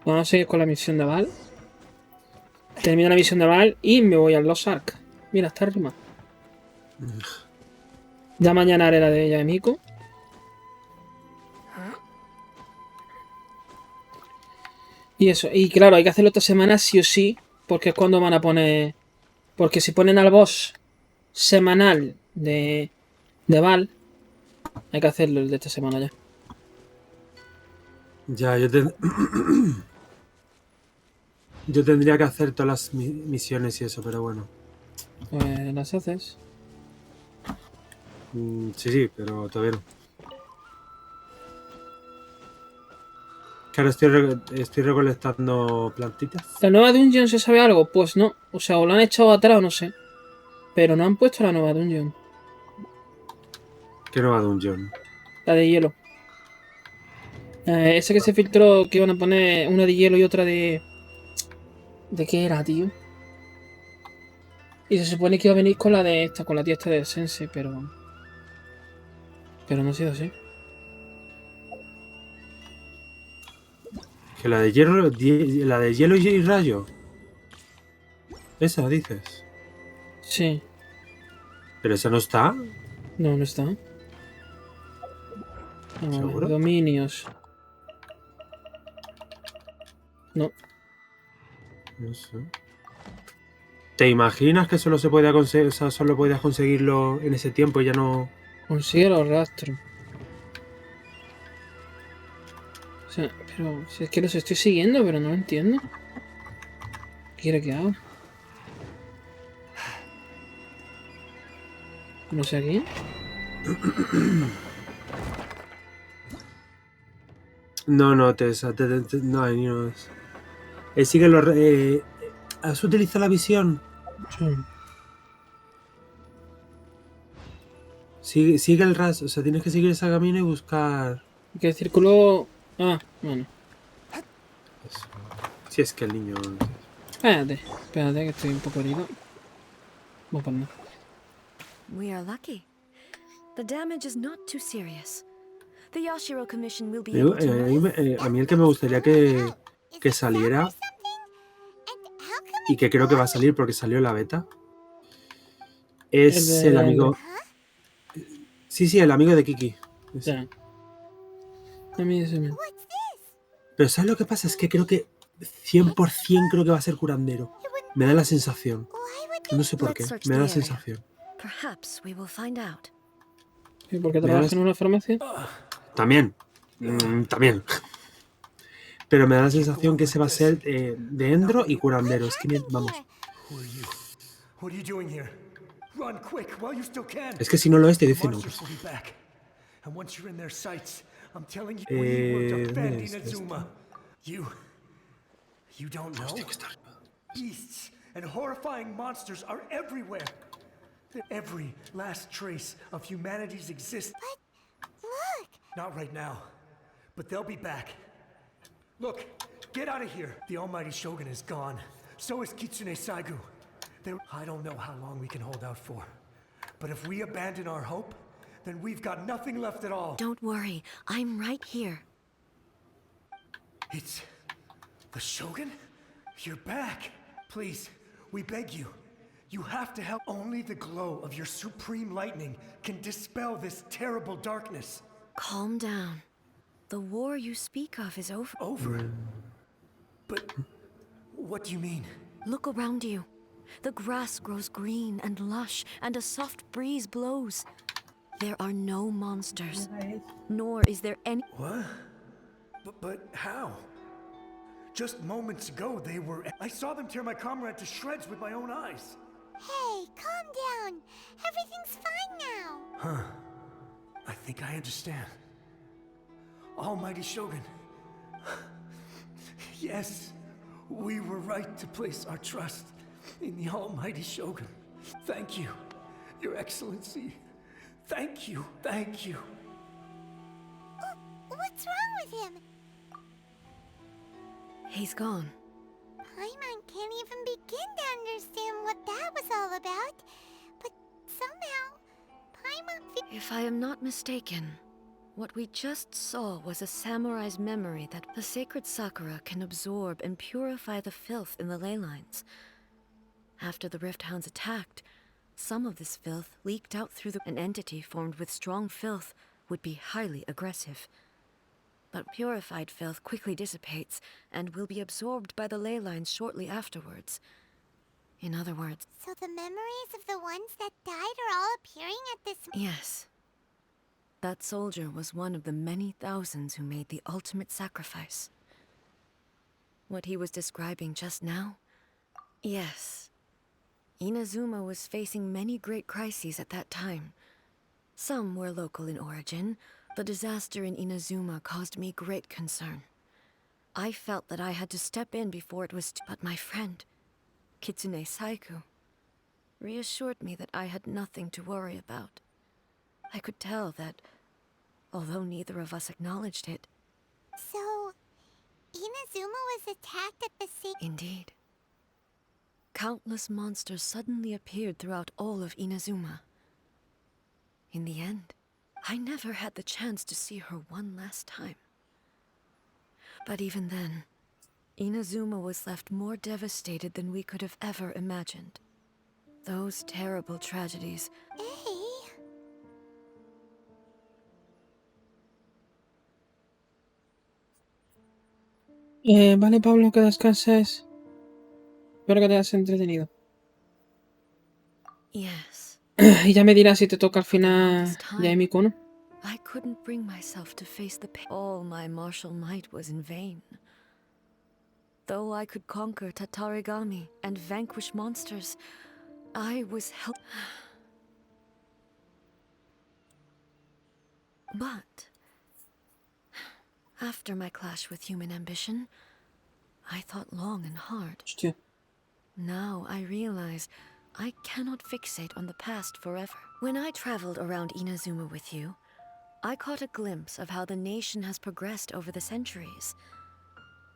Vamos a seguir con la misión de Val. Termino la misión de Val y me voy al Los Ark. Mira, está rima. Ya mañana haré la de ella de Miko. Y eso. Y claro, hay que hacerlo esta semana sí o sí. Porque es cuando van a poner. Porque si ponen al boss semanal de Val, hay que hacerlo el de esta semana ya. Ya, yo tendría que hacer todas las misiones y eso, pero bueno. Pues las haces. Sí, pero todavía no. Claro, estoy recolectando plantitas. ¿La nueva dungeon se sabe algo? Pues no. O sea, o lo han echado atrás o no sé. Pero no han puesto la nueva dungeon. ¿Qué nueva dungeon? La de hielo. Ese que se filtró que iban a poner una de hielo y otra de. ¿De qué era, tío? Y se supone que iba a venir con la de esta, con la tía esta de Sense, pero. Pero no ha sido así. Que la de hielo y rayo. Esa dices. Sí. Pero esa no está. No, no está. Vamos a ver. ¿Seguro? Dominios. No. No sé. ¿Te imaginas que solo se podía conseguir, o sea, solo podías conseguirlo en ese tiempo y ya no? Consigue los rastros. O sea, pero si es que los estoy siguiendo, pero no lo entiendo. ¿Qué quiere que haga? No sé aquí. No, no, no, ahí no es. Sigue los. ¿Has utilizado la visión? Sigue el rastro, o sea, tienes que seguir ese camino y buscar. Que el círculo. Ah, bueno. Eso. Si es que el niño. Espérate, que estoy un poco herido. Voy para nada. We are lucky. The damage is not too serious. The Yashiro Commission will be Digo, able to a mí el que me gustaría que saliera y que creo que va a salir porque salió en la beta es el amigo. Sí, el amigo de Kiki. Ya. A mí ese me. Pero ¿sabes lo que pasa? Es que creo que 100% creo que va a ser curandero. Me da la sensación. No sé por qué. Me da la sensación. Perhaps we will find out. ¿Y por qué trabajas en una farmacia? También. También. Pero me da la sensación que ese va a ser de Endro y curandero. Es que vamos. Es que si no lo es, te dicen no. ¿Dónde es esto? Hostia, que está arriba. Beasts and horrifying monsters are everywhere. Every last trace of humanity's existence. Look! Not right now, but they'll be back. Look, get out of here. The almighty Shogun is gone. So is Kitsune Saigu. I don't know how long we can hold out for. But if we abandon our hope, then we've got nothing left at all. Don't worry, I'm right here. It's the Shogun? You're back. Please, we beg you. You have to help. Only the glow of your supreme lightning can dispel this terrible darkness. Calm down. The war you speak of is over. Over? But what do you mean? Look around you. The grass grows green and lush, and a soft breeze blows. There are no monsters, nor is there any— What? But how? Just moments ago, they were— I saw them tear my comrade to shreds with my own eyes. Hey, calm down. Everything's fine now. Huh. I think I understand. Almighty Shogun. Yes, we were right to place our trust in the Almighty Shogun. Thank you, Your Excellency. Thank you, thank you. What's wrong with him? He's gone. Paimon can't even begin to understand what that was all about. But somehow, Paimon If I am not mistaken, What we just saw was a samurai's memory that the sacred Sakura can absorb and purify the filth in the ley lines. After the Rift Hounds attacked, some of this filth leaked out through an entity formed with strong filth would be highly aggressive. But purified filth quickly dissipates and will be absorbed by the ley lines shortly afterwards. In other words... So the memories of the ones that died are all appearing at this... Yes. That soldier was one of the many thousands who made the ultimate sacrifice. What he was describing just now? Yes. Inazuma was facing many great crises at that time. Some were local in origin. The disaster in Inazuma caused me great concern. I felt that I had to step in before it was too... But my friend, Kitsune Saiku, reassured me that I had nothing to worry about. I could tell that, although neither of us acknowledged it... So, Inazuma was attacked at the same... Indeed. Countless monsters suddenly appeared throughout all of Inazuma. In the end, I never had the chance to see her one last time. But even then, Inazuma was left more devastated than we could have ever imagined. Those terrible tragedies... Vale, Pablo, que descanses. Espero que te hayas entretenido. Yes. Y ya me dirás si te toca al final Yaemiko, ¿no? I couldn't bring myself to face the pain. All my martial might was in vain. Though I could conquer Tatarigami and vanquish monsters, I was But after my clash with human ambition, I thought long and hard. Hostia. Now I realize I cannot fixate on the past forever. When I traveled around Inazuma with you, I caught a glimpse of how the nation has progressed over the centuries.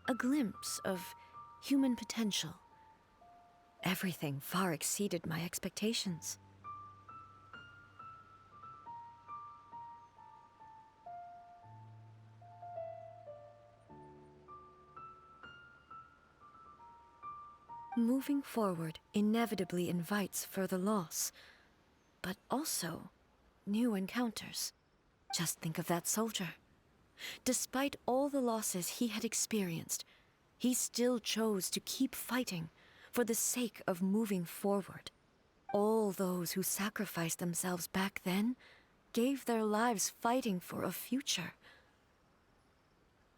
A glimpse of human potential. Everything far exceeded my expectations. Moving forward inevitably invites further loss, but also new encounters. Just think of that soldier. Despite all the losses he had experienced, he still chose to keep fighting for the sake of moving forward. All those who sacrificed themselves back then gave their lives fighting for a future.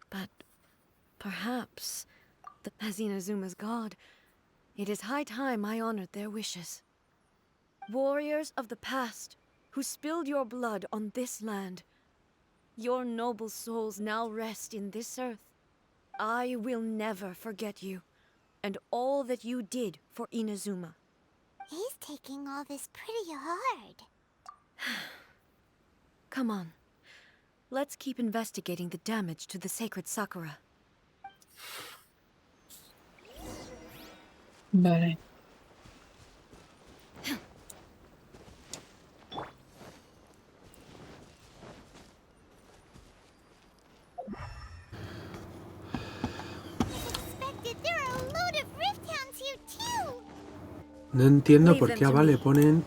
But perhaps, as Inazuma's god, it is high time I honored their wishes. Warriors of the past, who spilled your blood on this land, your noble souls now rest in this earth. I will never forget you, and all that you did for Inazuma. He's taking all this pretty hard. Come on. Let's keep investigating the damage to the sacred Sakura. Vale. Expected, there are a load of Rift Hounds here too. No entiendo por qué a Vale ponen...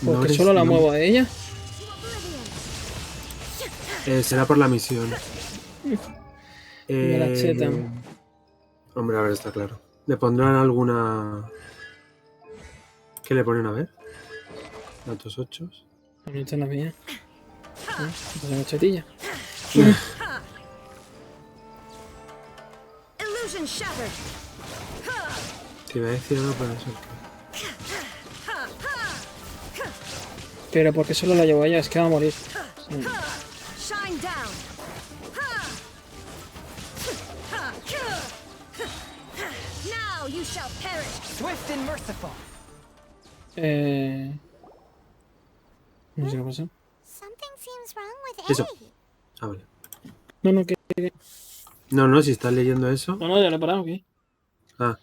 Porque solo la muevo a ella. Será por la misión. Me la chetan. Hombre, a ver, está claro. Le pondrán alguna... ¿Qué le ponen? A ver. Datos 8. No está la mía. Pues una chetilla. Te iba a decir algo, pero eso. Pero porque solo la llevo a ella, es que va a morir. Sí. No sé qué pasa. Something seems wrong with Eso. Ellie. Ah, vale. No, que... No, si estás leyendo eso... No, ya lo he parado, ¿qué? Ah,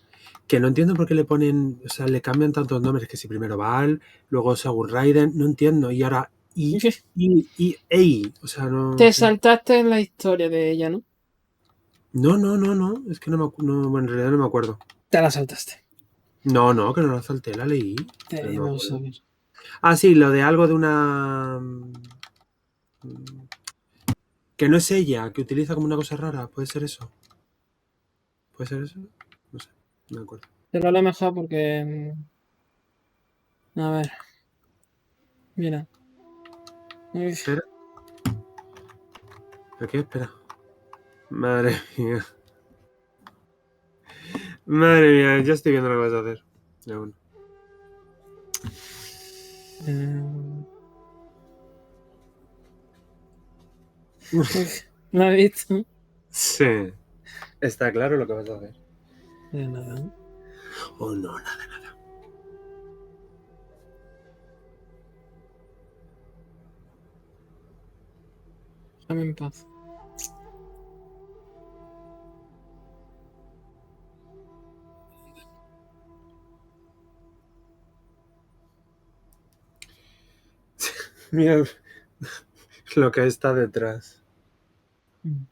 que no entiendo por qué le ponen... O sea, le cambian tantos nombres, que si primero Val, luego Shogun Raiden... No entiendo. Y ahora Ey, o sea, no Te sé. saltaste en la historia de ella, ¿no? No, es que bueno, en realidad no me acuerdo. Te la saltaste. No, que no la salté, la leí. Pero no me Vamos a acuerdo. ver. Ah, sí, lo de algo de una... Que no es ella, que utiliza como una cosa rara. ¿Puede ser eso? ¿Puede ser eso? No sé, no me acuerdo. Te lo leo mejor porque... A ver. Mira. Uy, Espera. ¿A qué? Espera. Madre mía. Madre mía, ya estoy viendo lo que vas a hacer. Ya, bueno. uy, ¿lo has visto? Sí. Está claro lo que vas a hacer. De nada. Oh, no, nada. Déjame en paz. Mira lo que está detrás. Mm.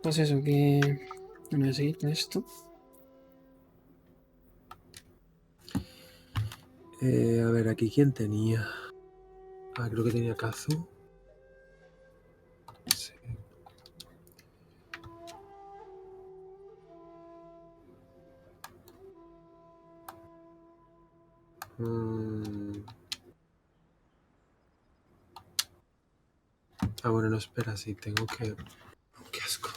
Pues eso, que... Bueno, voy a seguir con esto. A ver, aquí quién tenía. Ah, creo que tenía Kazu. Sí. Ah, bueno, no, espera, sí, tengo que... Qué asco.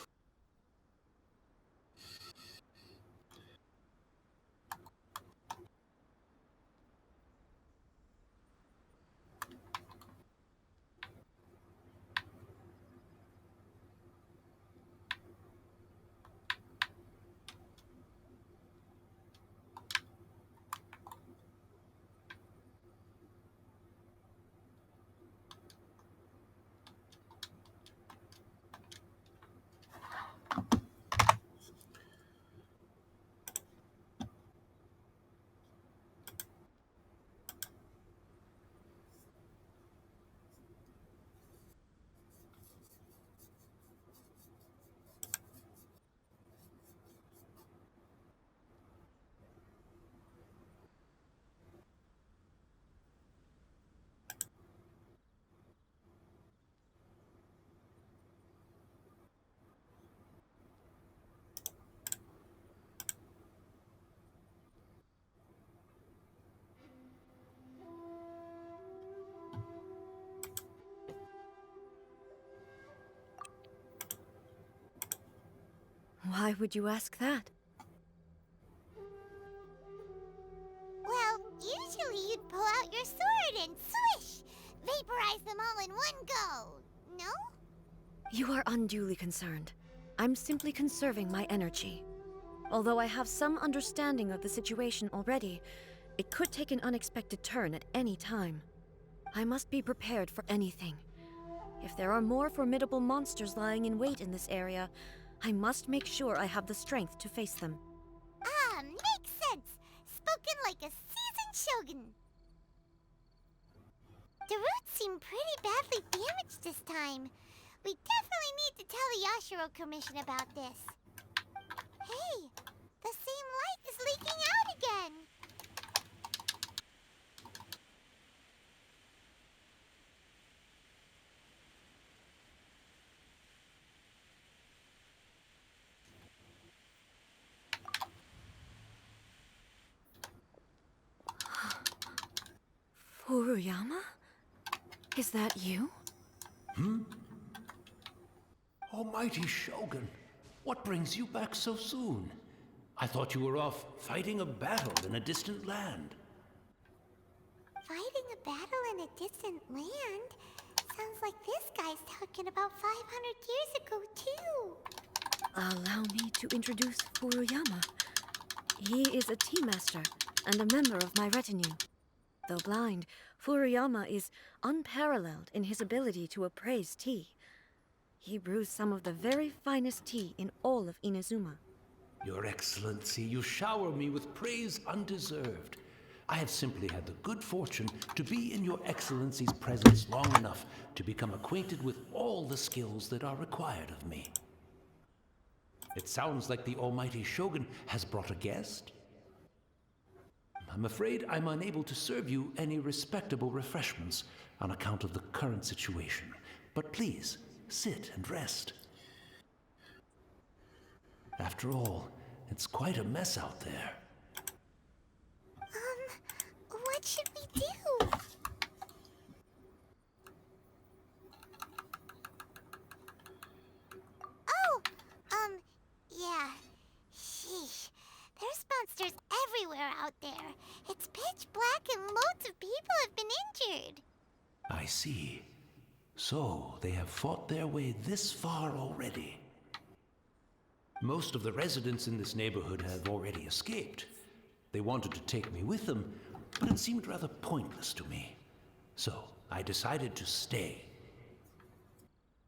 Why would you ask that? Well, usually you'd pull out your sword and swish! Vaporize them all in one go, no? You are unduly concerned. I'm simply conserving my energy. Although I have some understanding of the situation already, it could take an unexpected turn at any time. I must be prepared for anything. If there are more formidable monsters lying in wait in this area, I must make sure I have the strength to face them. Ah, makes sense! Spoken like a seasoned shogun. The roots seem pretty badly damaged this time. We definitely need to tell the Yashiro Commission about this. Hey, the same light is leaking out again! Furuyama? Is that you? Almighty Shogun, what brings you back so soon? I thought you were off fighting a battle in a distant land. Fighting a battle in a distant land? Sounds like this guy's talking about 500 years ago, too. Allow me to introduce Furuyama. He is a tea master and a member of my retinue. Though blind, Furuyama is unparalleled in his ability to appraise tea. He brews some of the very finest tea in all of Inazuma. Your Excellency, you shower me with praise undeserved. I have simply had the good fortune to be in Your Excellency's presence long enough to become acquainted with all the skills that are required of me. It sounds like the Almighty Shogun has brought a guest. I'm afraid I'm unable to serve you any respectable refreshments on account of the current situation. But please, sit and rest. After all, it's quite a mess out there. What should we do? Oh, yeah. Sheesh. There's monsters everywhere out there. It's pitch black and loads of people have been injured. I see. So, they have fought their way this far already. Most of the residents in this neighborhood have already escaped. They wanted to take me with them, but it seemed rather pointless to me. So, I decided to stay.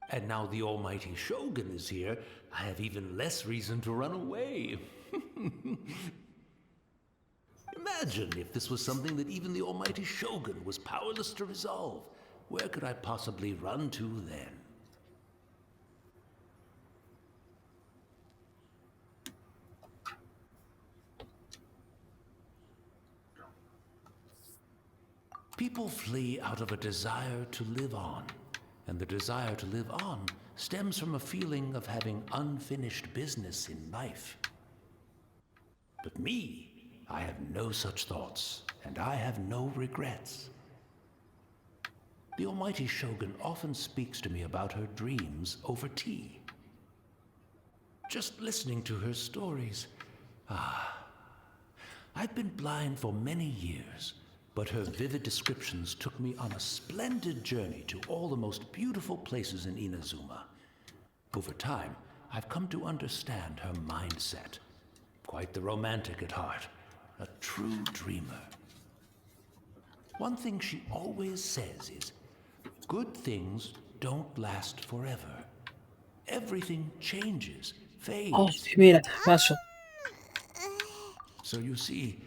And now the almighty Shogun is here, I have even less reason to run away. Imagine if this was something that even the almighty Shogun was powerless to resolve. Where could I possibly run to then? People flee out of a desire to live on, and the desire to live on stems from a feeling of having unfinished business in life. But me, I have no such thoughts, and I have no regrets. The almighty Shogun often speaks to me about her dreams over tea. Just listening to her stories, I've been blind for many years, but her vivid descriptions took me on a splendid journey to all the most beautiful places in Inazuma. Over time, I've come to understand her mindset. Quite the romantic at heart, a true dreamer. One thing she always says is, good things don't last forever. Everything changes, fades. Oh, mira, paso. So you see,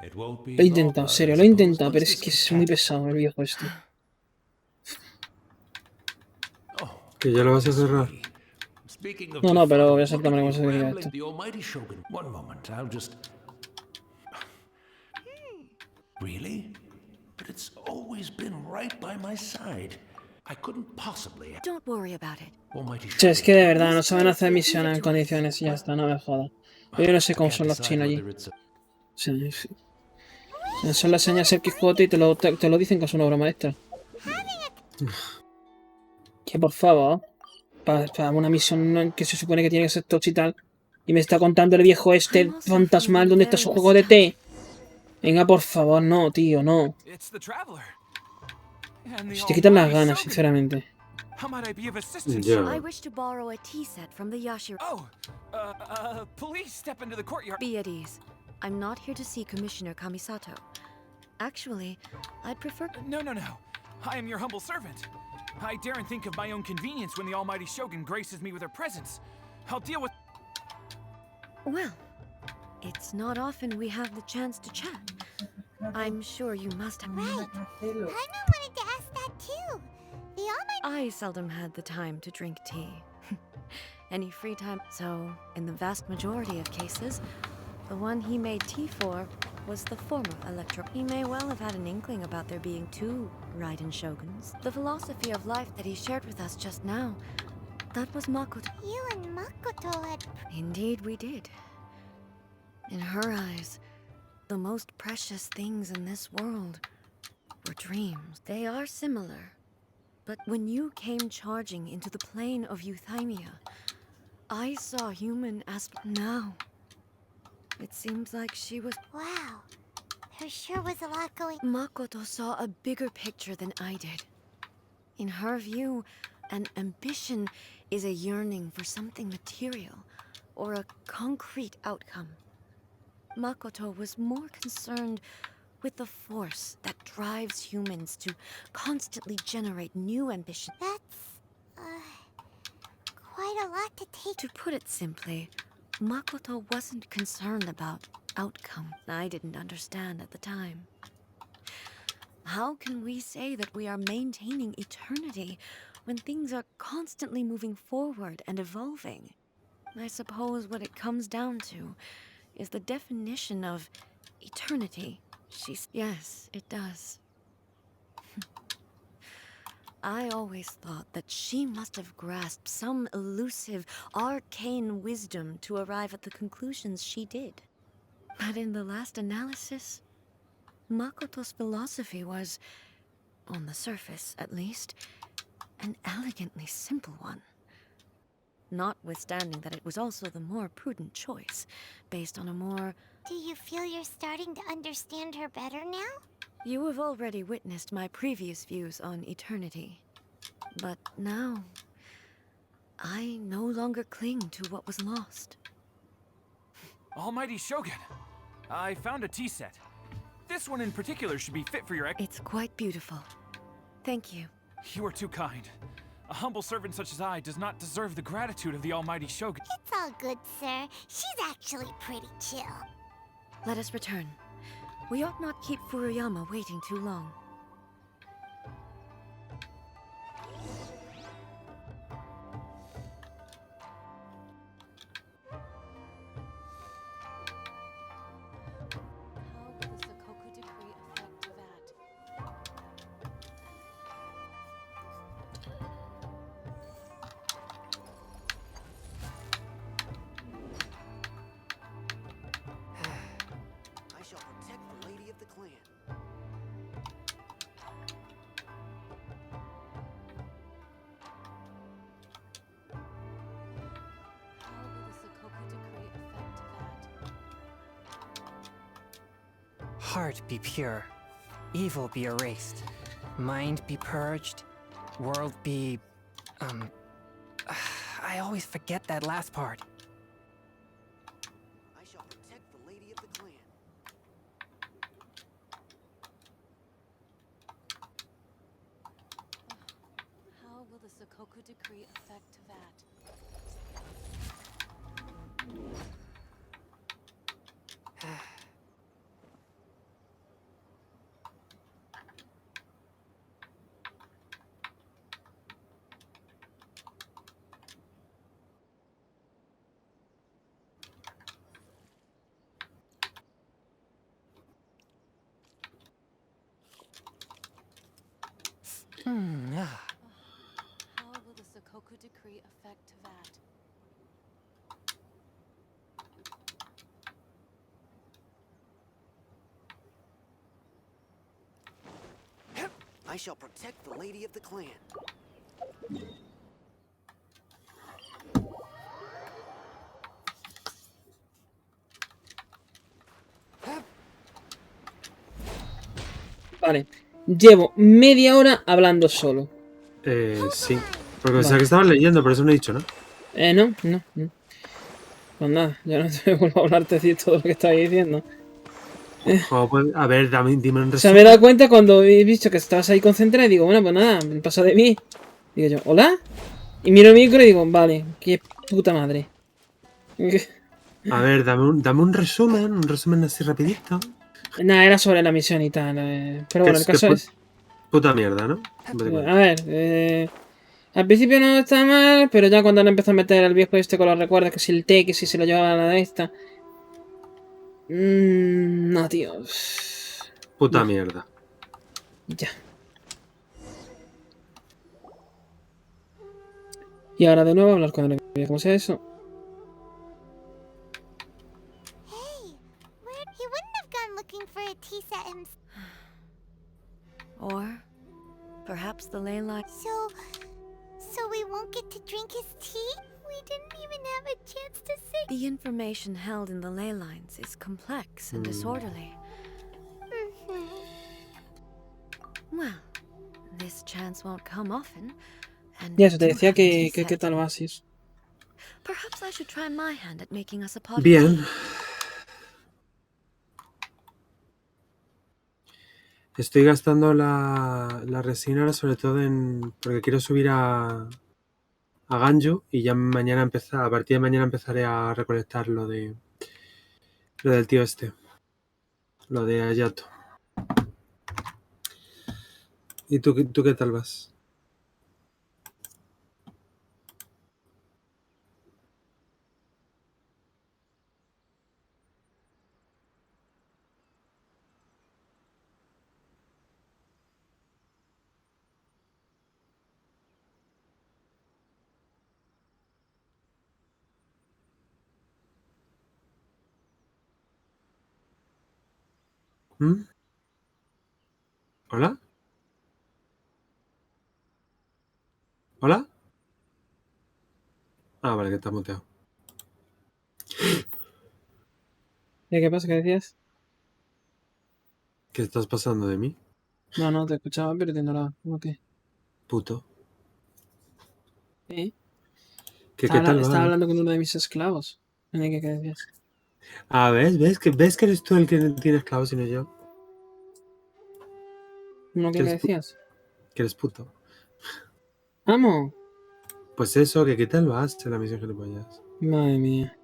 it won't be Lo he long, intentado, en I serio, lo he suppose, intentado, once pero es this que es muy cat- pesado el viejo este. Oh, Que ya lo vas a cerrar. speaking of No, pero voy a befuddled, saltarme look cómo at se me diría rambling, esto. the almighty Shogun. One moment, I'll just... Really? But it's always been right by my side. I couldn't possibly... Don't worry about it. Almighty Che, es que de verdad no This saben place hacer will misiones give en it to us. condiciones y ya está, no me jodas. Yo no sé I cómo can't son los decide chinos allí. whether it's a- Sí, sí. Son las señas el Quijote y te lo dicen que es una obra maestra. Que por favor, para una misión que se supone que tiene que ser tocha y tal, y me está contando el viejo este fantasmal dónde está su juego de té. Venga, por favor, no, tío, no. It's the traveler. And the Si te quitan las almighty ganas, Shogun. sinceramente. How might I be of assistance? Ya. I wish to borrow a tea set from the Yashiro. Oh, please step into the courtyard. Be at ease. I'm not here to see Commissioner Kamisato. Actually, I'd prefer... No. I am your humble servant. I daren't think of my own convenience when the almighty Shogun graces me with her presence. I'll deal with... Well, it's not often we have the chance to chat. I'm sure you must have... Right. Paimon wanted to ask that too. The almighty... I seldom had the time to drink tea. Any free time... So, in the vast majority of cases, the one he made tea for was the former Electro. He may well have had an inkling about there being two Raiden Shoguns. The philosophy of life that he shared with us just now, that was Makoto. You and Makoto had... Indeed we did. In her eyes, the most precious things in this world were dreams. They are similar. But when you came charging into the plane of Euthymia, I saw human as now. It seems like she was... Wow. There sure was a lot going... Makoto saw a bigger picture than I did. In her view, an ambition is a yearning for something material or a concrete outcome. Makoto was more concerned with the force that drives humans to constantly generate new ambition. That's... quite a lot to take... To put it simply, Makoto wasn't concerned about outcome. I didn't understand at the time. How can we say that we are maintaining eternity when things are constantly moving forward and evolving? I suppose what it comes down to is the definition of eternity. Yes, it does. I always thought that she must have grasped some elusive, arcane wisdom to arrive at the conclusions she did. But in the last analysis, Makoto's philosophy was, on the surface at least, an elegantly simple one. Notwithstanding that it was also the more prudent choice, based on a more... Do you feel you're starting to understand her better now? You have already witnessed my previous views on eternity. But now, I no longer cling to what was lost. Almighty Shogun, I found a tea set. This one in particular should be fit for your... It's quite beautiful. Thank you. You are too kind. A humble servant such as I does not deserve the gratitude of the almighty Shogun. It's all good, sir. She's actually pretty chill. Let us return. We ought not keep Furuyama waiting too long. How will the Sakoku decree affect that? Heart be pure, evil be erased, mind be purged, world be... I always forget that last part. I shall protect the lady of the clan. How will the Sokoku decree affect that? How will the Sokoku decree affect that? I shall protect the lady of the clan. Vale. Llevo media hora hablando solo. Sí. Porque pensaba Vale. que estabas leyendo, pero eso no he dicho, ¿no? No. Pues nada, ya no te vuelvo a hablarte de todo lo que estabas diciendo. Joder, pues, a ver, dime un O sea, resumen. me he dado cuenta cuando he visto que estabas ahí concentrada y digo, bueno, pues nada, me pasa de mí. Digo yo, ¿hola? Y miro el micro y digo, vale, qué puta madre. A ver, dame un resumen así rapidito. Nada, era sobre la misión y tal. Pero bueno, el caso es... Puta mierda, ¿no? A ver, al principio no estaba mal, pero ya cuando han empezado a meter al viejo este con los recuerdos, que si el té, que si se lo llevaba a la de esta... no, tío. Puta No, mierda. ya. Y ahora de nuevo hablar con el... ¿Cómo sea eso? Hey, he wouldn't have gone looking for a tea set himself. Or perhaps the ley line. So we won't get to drink his tea? We didn't even have a chance to say. The information held in the ley lines is complex and disorderly. Well, this chance won't come often. And Ya, eso te we do decía have a tea que qué set. tal vas y eso. Perhaps I should try my hand at making us a pot of Bien. tea. Estoy gastando la resina ahora sobre todo porque quiero subir a Ganju y ya mañana a partir de mañana empezaré a recolectar lo del tío este. Lo de Ayato. ¿Y tú qué tal vas? ¿Mm? ¿Hola? ¿Hola? Ah, vale, que te has muteado. ¿Qué pasa? ¿Qué decías? ¿Qué estás pasando de mí? No, te escuchaba, pero te ignoraba. ¿Cómo que? Puto. ¿Eh? ¿Qué tal Estaba va? hablando con uno de mis esclavos. ¿Qué decías? Ah, ¿ves que eres tú el que tiene esclavos y no yo? ¿No Que qué eres, decías? que eres puto. ¡Amo! Pues eso, que qué tal vas en la misión gilipollas. Madre mía.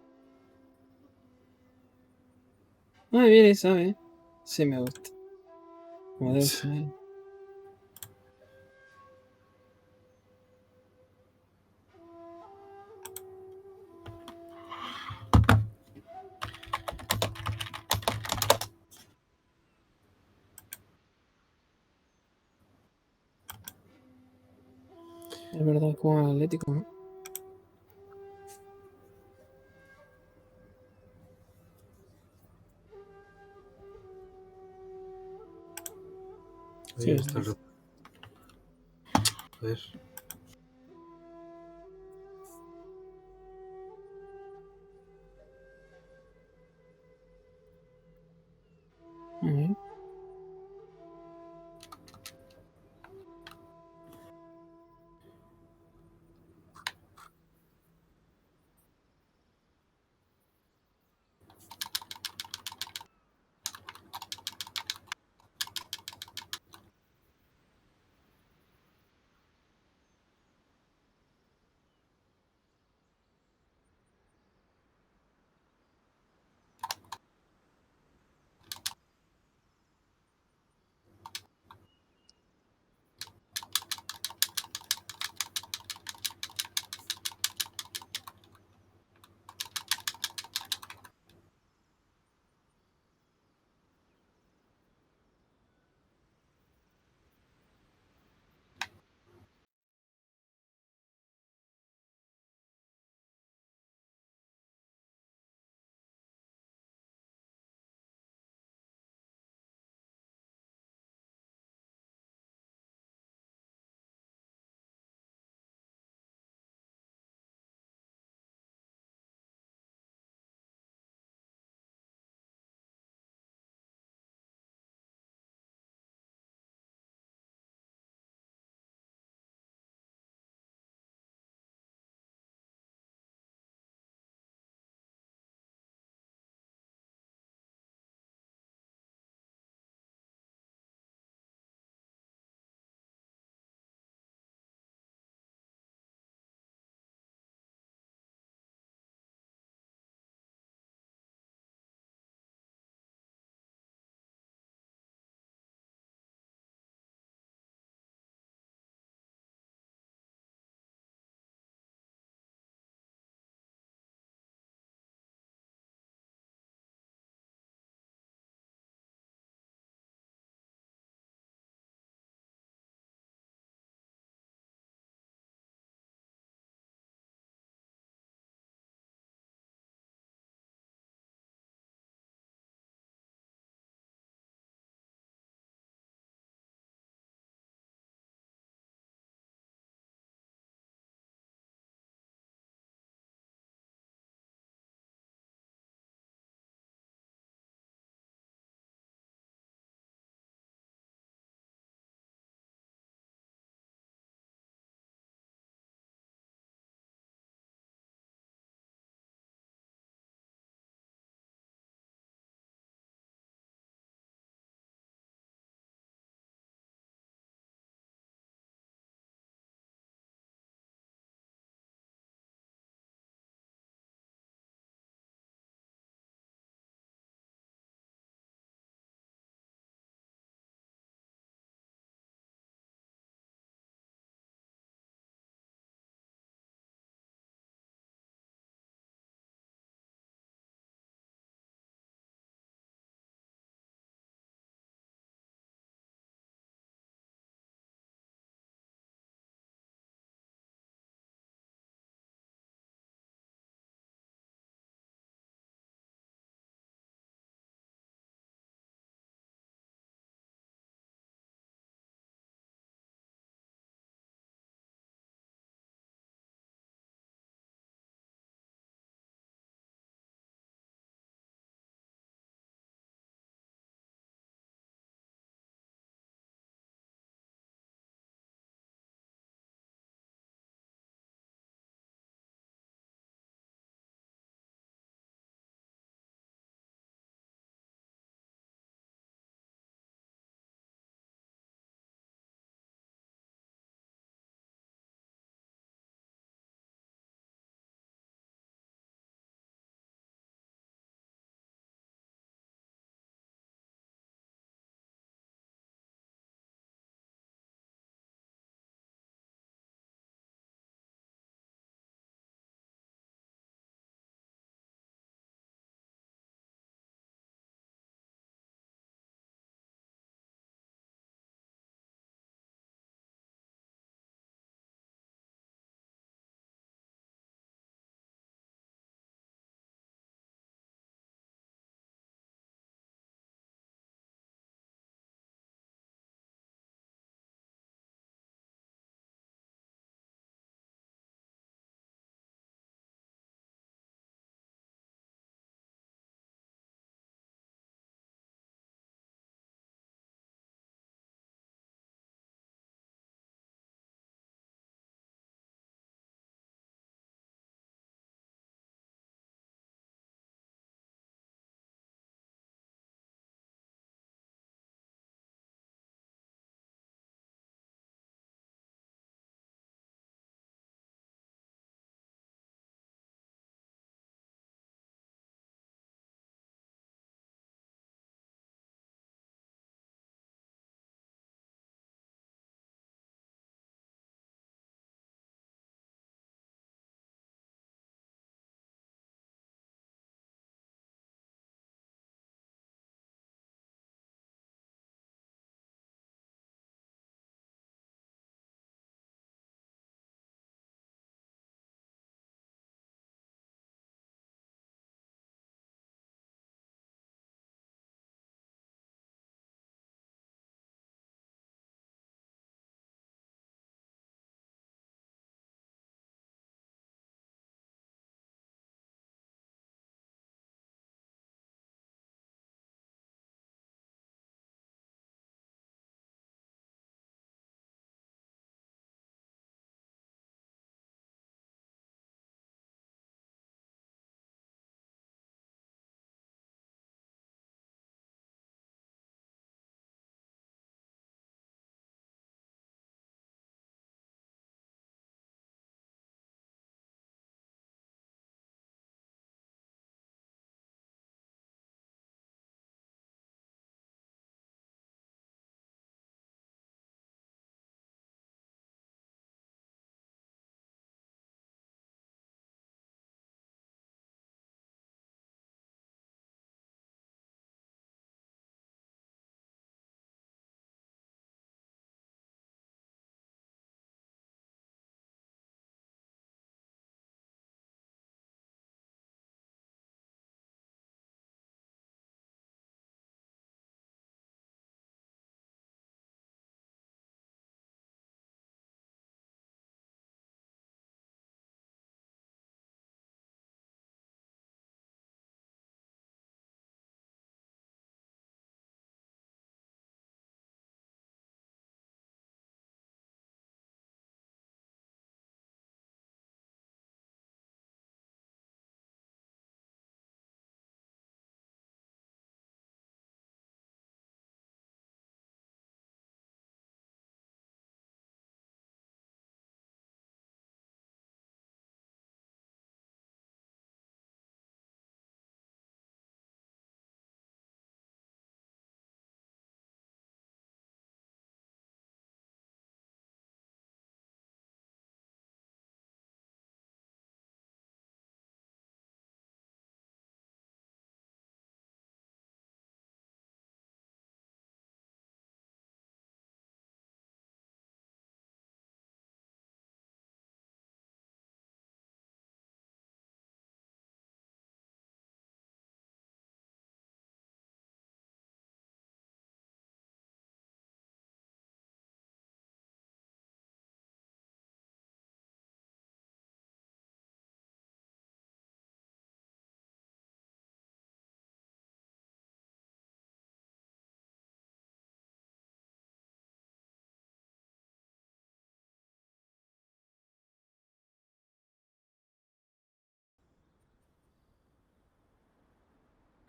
Muy bien, ¿sabe? Sí me gusta. Como debe ser. Es verdad, como el Atlético, ¿no? Ahí Sí, está el sí. reporte. A ver. Muy bien.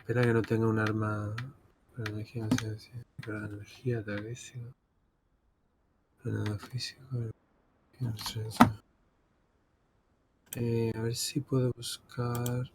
Espera que no tenga un arma. Pero energía, no sé si. Pero energía, ataque físico. Pero nada físico. No sé, no sé. A ver si puedo buscar.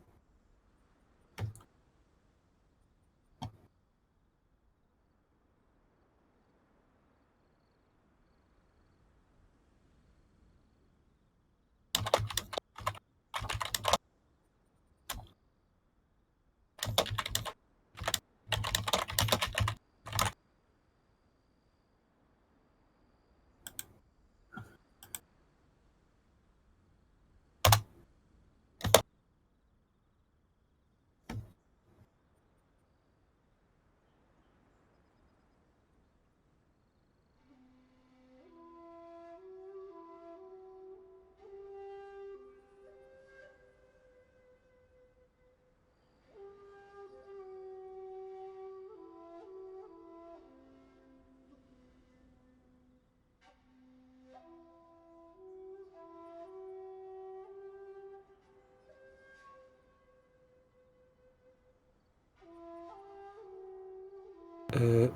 Eh,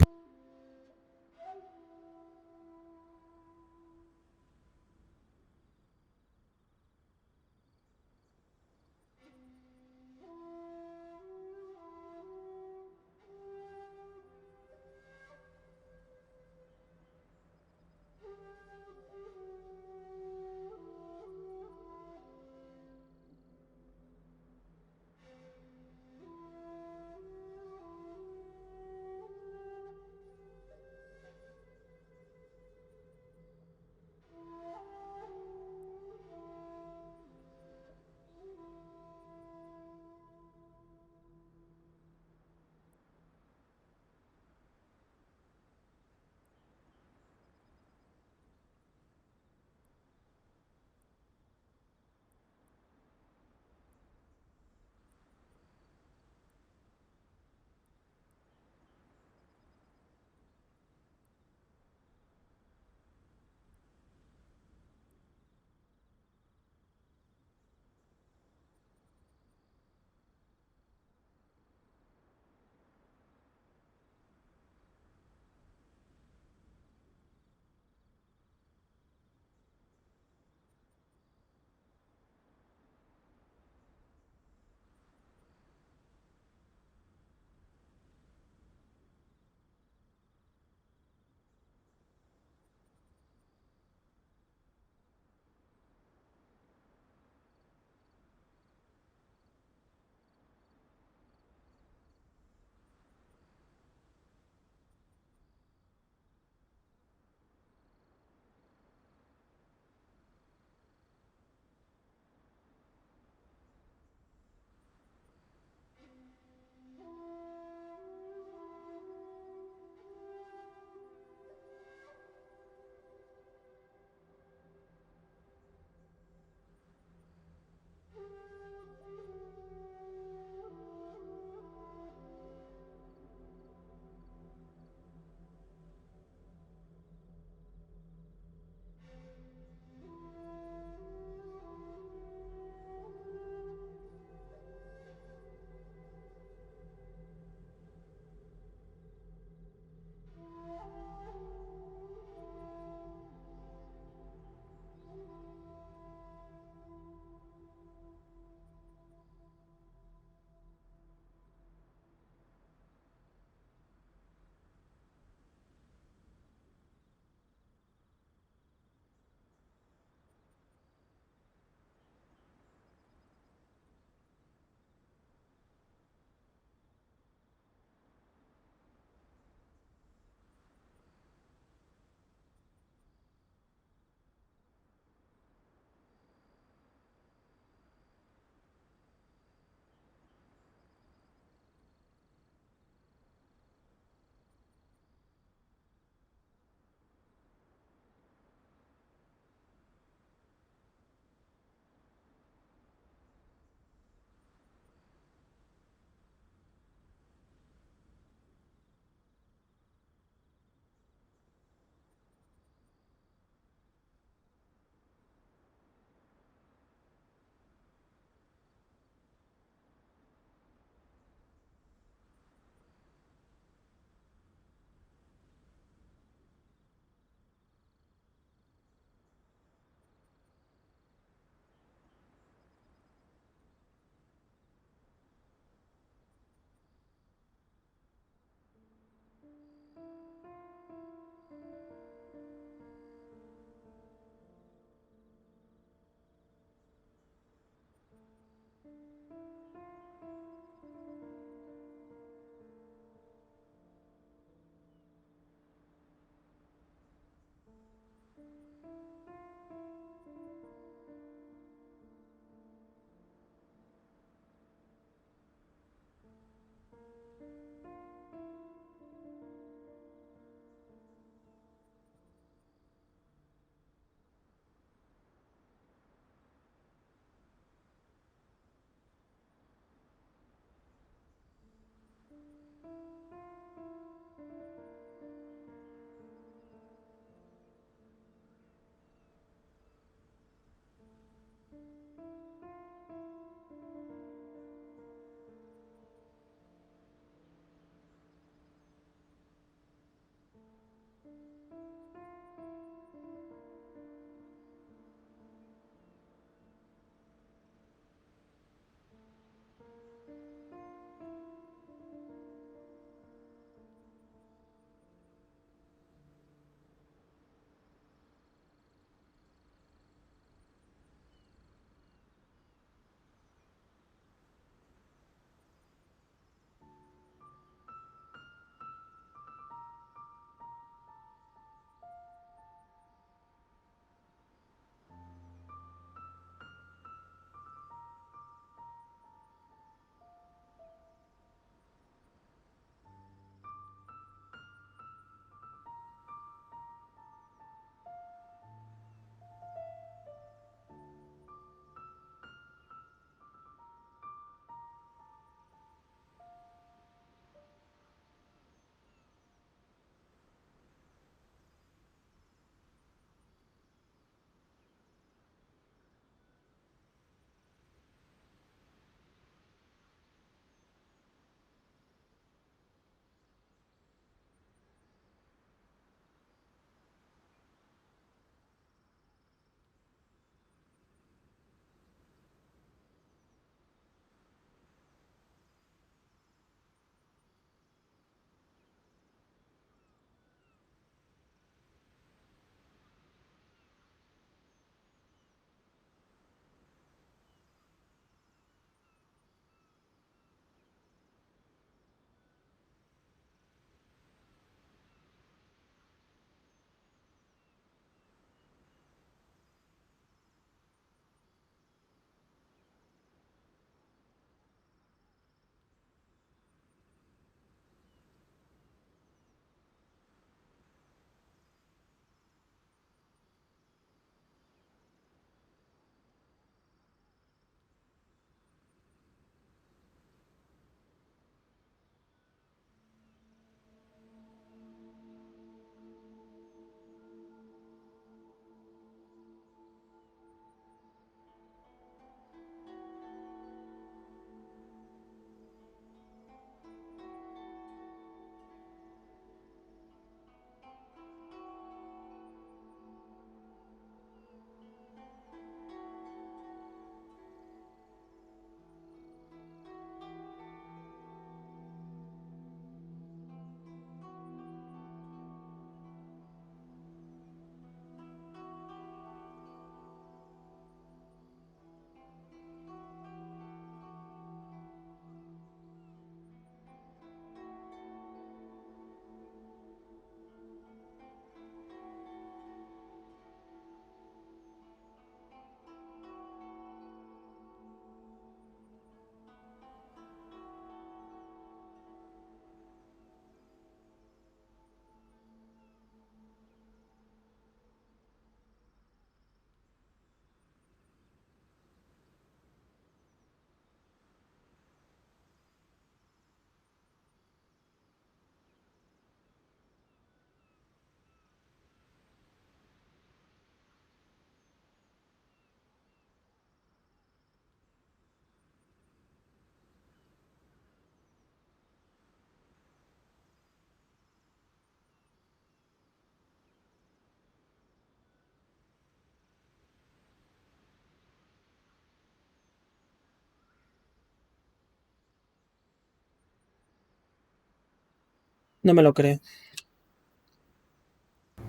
No me lo creo.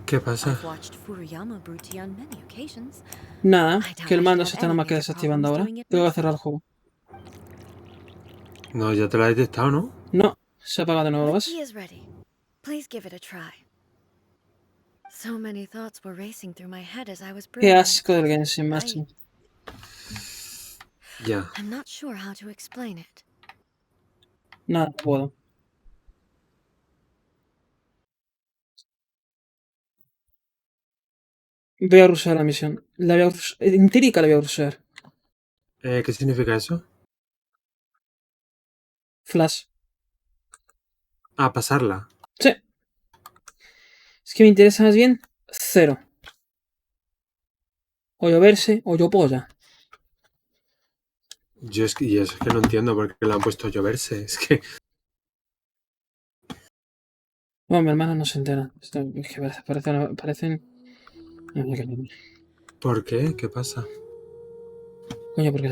¿Qué pasa? I've watched Furuyama Bruti on many occasions. Nada, I doubt que el I should mando have se está any nada más que major desactivando problems ahora. doing it Tengo que myself. cerrar el juego. No, ya te lo he detectado, ¿no? No, se apaga de nuevo, ¿lo The ves? key is ready. Please give it a try. So many thoughts were racing through my head as I was Qué brewing it. asco del Genshin, macho. Ya. I'm not sure how to explain it. Nada, no puedo. Voy a rusar la misión. La voy a Entérica la voy a rusar. ¿Qué significa eso? Flash. Ah, pasarla. Sí. Es que me interesa más bien cero. O lloverse o yo polla. Yo es que, y eso es que no entiendo por qué le han puesto a lloverse. Es que Bueno, mi hermana no se entera. Es que parecen... ¿Por qué? ¿Qué pasa? Coño, porque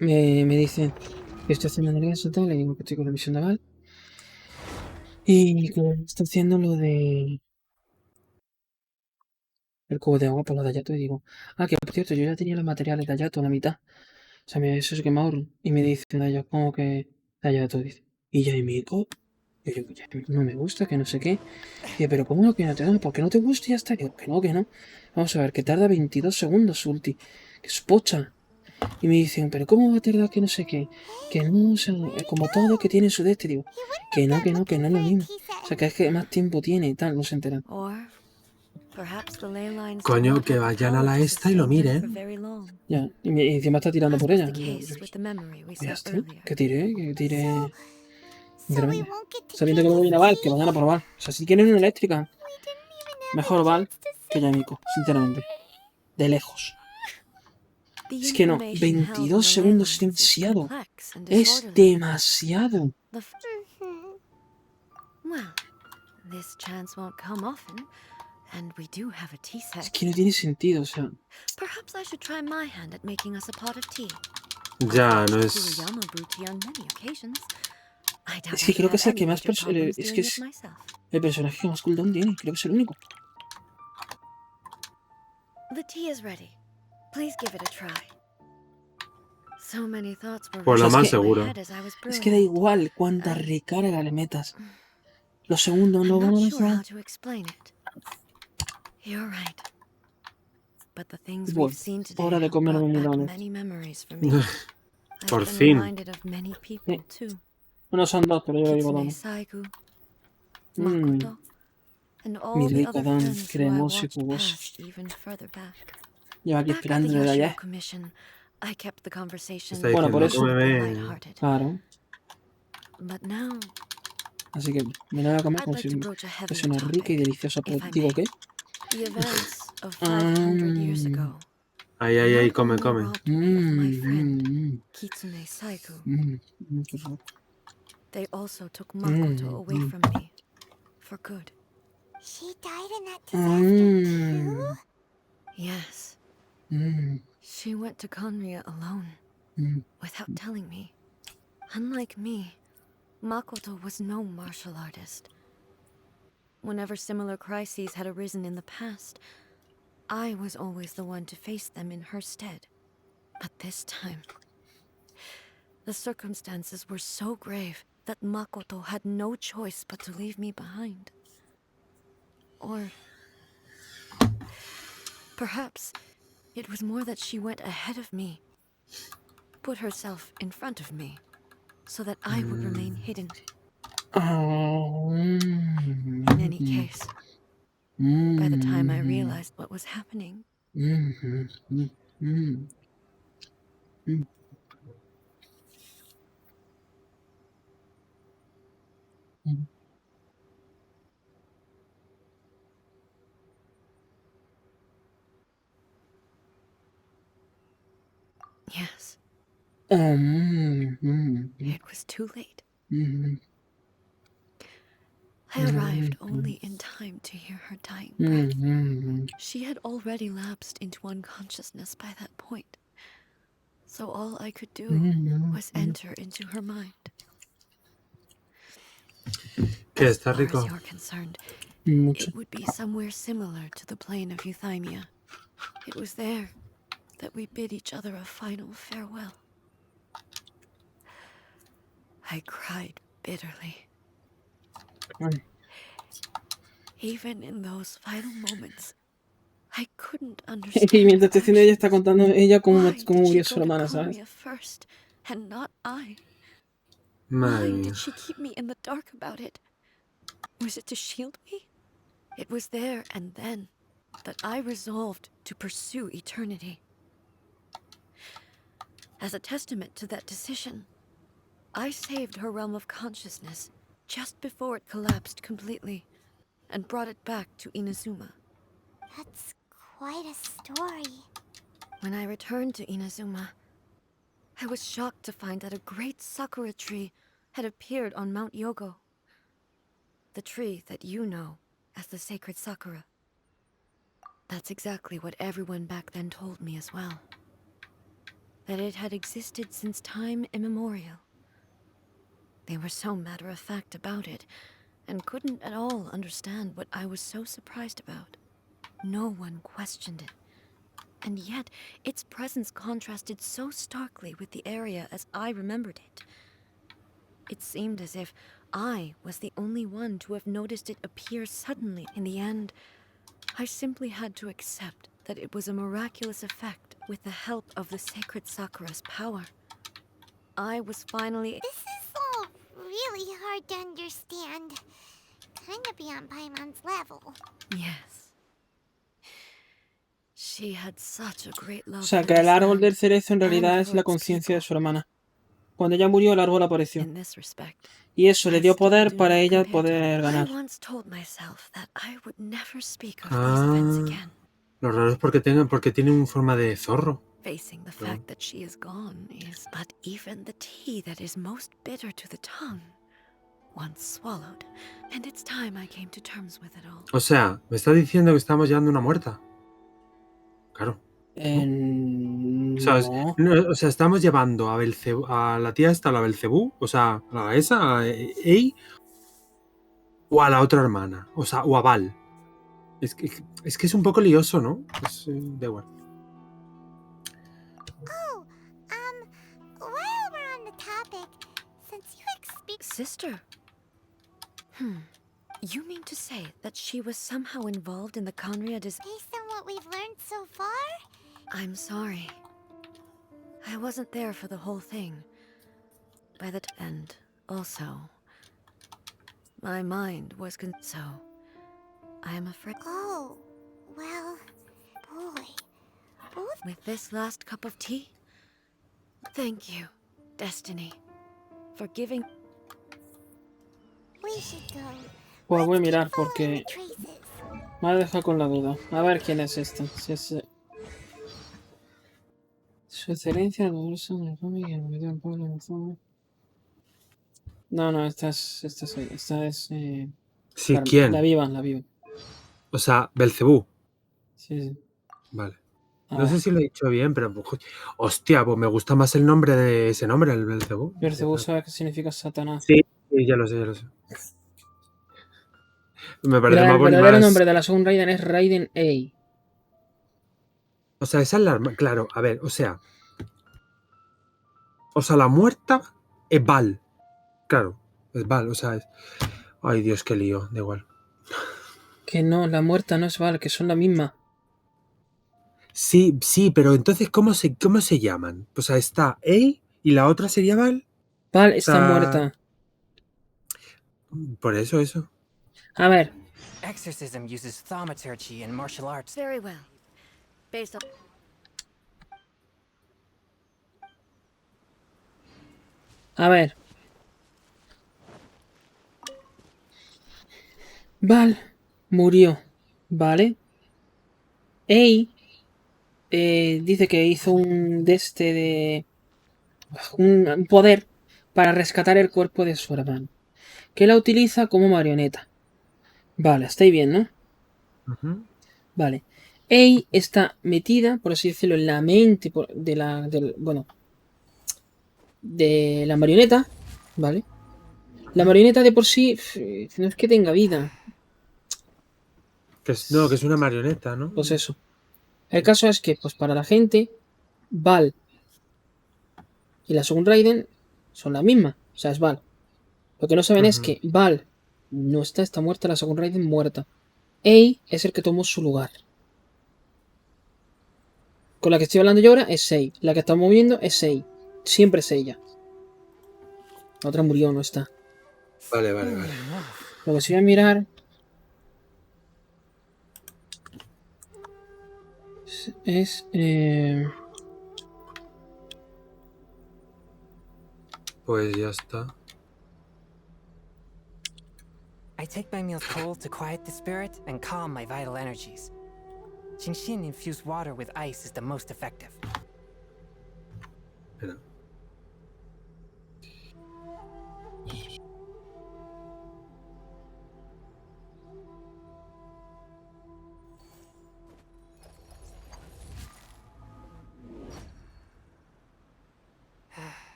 me dicen que estoy haciendo en el Genshin, tal, le digo que estoy con la misión naval. Y que estoy haciendo lo de... el cubo de agua por lo de Ayato y digo, que por cierto, yo ya tenía los materiales de Ayato a la mitad. O sea, eso es que me ahorro. Y me dicen ellos, como que de Ayato dice, ¿y ya hay Miko? Y yo, ya, no me gusta, que no sé qué. Dice, pero ¿cómo no que no te da? ¿Por qué no te gusta y ya está? Digo, que no, que no. Vamos a ver, que tarda 22 segundos su ulti. Que es pocha. Y me dicen, pero ¿cómo va a tardar que no sé qué? Que no, o sea, como todo que tiene su de este. Digo, que no, que no, que no es lo mismo. O sea, que es que más tiempo tiene y tal, no se enteran. Or perhaps the ley lines did Coño, not que have the vayan a power la to esta y lo sustain him for miren. very long. Ya, y encima está tirando As por was ella. the Y yo, case with the memory we pues ya saw está, earlier. que tire, So we Sinceramente. won't get to Sabiendo que drink me voy a ir a his Val, tea? que vayan a probar. O sea, si quieren una eléctrica, We didn't even have mejor a Val chance to que say Yamiko, sinceramente. De lejos. The Es que no, information held in 22 the ley segundos es lines is demasiado. complex and Es disorderly. demasiado. Well, this chance won't come often, and we do have a tea Es set. que no tiene sentido, o sea. Perhaps I should try my hand at making us a pot of tea. Ya, no es... Kiriyama brewed tea on many occasions. I doubt Es I que should creo que have es el any que más... major problems Es doing que it es myself. el personaje que más cooldown tiene. Creo que es el único. The tea is ready. Please give it a try. So many thoughts were Pues lo O sea, más es que- racing in my seguro. head as I was Es que da brewing it. igual cuánta recarga le metas. Los segundos no I'm van not a sure how pasar. to explain it. You're right. But the things Bueno, we've seen today hora de have comer brought back almidones. many memories for me. Por I've been fin. reminded of many people too. Bueno, son dos, pero yo lo digo Kitsune dos. Saigu, Mmm, Makoto, and mi all the rico other don, friends who I cremoso y watched jugoso. pass even further back. Lleva aquí Back at the esperando desde Yashiro ayer. Commission, I kept the conversation Está Bueno, por diciendo, eso. completely cómeme. lighthearted. Claro. But now, Así que me la voy a comer I'd como like si to broach a heavier fuese una rica y topic, deliciosa. if I ¿Digo may. qué? The events of 500 years ago. Ay, ay, ay, Not come, only come. robbed me of my friend, Kitsune Saigu, Qué rico. they also took Makoto away from me. For good. She died in that disaster too? Yes. She went to Conria alone, without telling me. Unlike me, Makoto was no martial artist. Whenever similar crises had arisen in the past, I was always the one to face them in her stead. But this time, the circumstances were so grave that Makoto had no choice but to leave me behind. Or perhaps it was more that she went ahead of me, put herself in front of me, so that I would remain hidden. In any case, by the time I realized what was happening, yes, it was too late. I arrived only in time to hear her dying breath. She had already lapsed into unconsciousness by that point, so all I could do was enter into her mind. ¿Qué? As ¿Está far as rico? you're concerned, Mucho. it would be somewhere similar to the plane of Euthymia. It was there that we bid each other a final farewell. I cried bitterly. Even in those final moments, I couldn't understand. Y mientras her estoy haciendo ella está actions. contando ella cómo Why cómo did she murió go su to hermana, ¿sabes? Conria first, and not I? Madre Why mía. did she keep me in the dark about it? Was it to shield me? It was there and then that I resolved to pursue eternity. As a testament to that decision, I saved her realm of consciousness just before it collapsed completely, and brought it back to Inazuma. That's quite a story. When I returned to Inazuma, I was shocked to find that a great sakura tree had appeared on Mount Yogo. The tree that you know as the sacred sakura. That's exactly what everyone back then told me as well. That it had existed since time immemorial. They were so matter-of-fact about it, and couldn't at all understand what I was so surprised about. No one questioned it. And yet, its presence contrasted so starkly with the area as I remembered it. It seemed as if I was the only one to have noticed it appear suddenly. In the end, I simply had to accept that it was a miraculous effect with the help of the sacred Sakura's power. I was finally... This is all really hard to understand. Kinda beyond Paimon's level. Yes. She had such a great love O sea, for que el this árbol del land cerezo en realidad and es for la its conciencia de people. su hermana. Cuando ella murió, el árbol apareció. In this respect, Y eso le I dio still poder do para not ella compare to poder I ganar. once told myself that I would never speak of these events Ah, again. lo raro es porque tiene una forma de zorro. Facing the fact that she is gone is but even the tea that is most bitter to the tongue, once swallowed, and it's time I came to terms with it all. O sea, me está diciendo que estamos llevando una muerta. Claro. O sea, No. o sea, estamos llevando a la tía esta, a la Belcebú, o sea, a esa, a Ei, o a la otra hermana, o sea, o a Val. Es que es un poco lioso, ¿no? Da igual. Oh, while we're on the topic, since you Sister? You mean to say that she was somehow involved in the Conria based on what we've learned so far? I'm sorry. I wasn't there for the whole thing. By the end, also, my mind was so. I am afraid. Oh, well, boy. Both With this last cup of tea, thank you, Destiny, for giving. we should go. Pues voy a Let's mirar keep following porque the traces. me ha dejado con la duda. A ver quién es este. Si es... Su excelencia, la bolsa de cómic y el video del pueblo de Zona. No, esta es Sí, ¿quién? la viva. O sea, Belcebú. Sí. Vale. A No sé ver. si lo he dicho bien, pero... Hostia, pues me gusta más el nombre de ese nombre, el Belcebú. Belcebú sabe qué significa Satanás. Sí, ya lo sé. Me parece Mira, más el bonito. verdadero nombre de la Shogun Raiden es Raiden A. O sea, esa es la... Claro, a ver, o sea, la muerta es Val. Claro, es Val, o sea, es... Ay, Dios, qué lío, da igual. Que no, la muerta no es Val, que son la misma. Sí, pero entonces, ¿cómo se llaman? O sea, está Ei y la otra sería Val. Val O está sea, muerta. Por eso. A ver. Exorcism uses thaumaturgy and martial arts. Very well. Based on. A ver. Val murió. ¿Vale? Ei dice que hizo un un poder para rescatar el cuerpo de su hermano. Que la utiliza como marioneta. Vale, estáis bien, ¿no? Vale. Ei está metida, por así decirlo, en la mente de la marioneta. ¿Vale? La marioneta de por sí no es que tenga vida. Que es una marioneta, ¿no? Pues eso. El caso es que, pues para la gente, Val y la Shogun Raiden son la misma. O sea, es Val. Lo que no saben es que Val no está muerta, la Shogun Raiden muerta. Ei es el que tomó su lugar. Con la que estoy hablando yo ahora es Ei. La que está moviendo es Ei. Siempre es ella. La otra murió, no está. Vale. Lo que sí voy a mirar es... Pues ya está. I take my meals cold to quiet the spirit and calm my vital energies. Genshin infused water with ice is the most effective. Espera.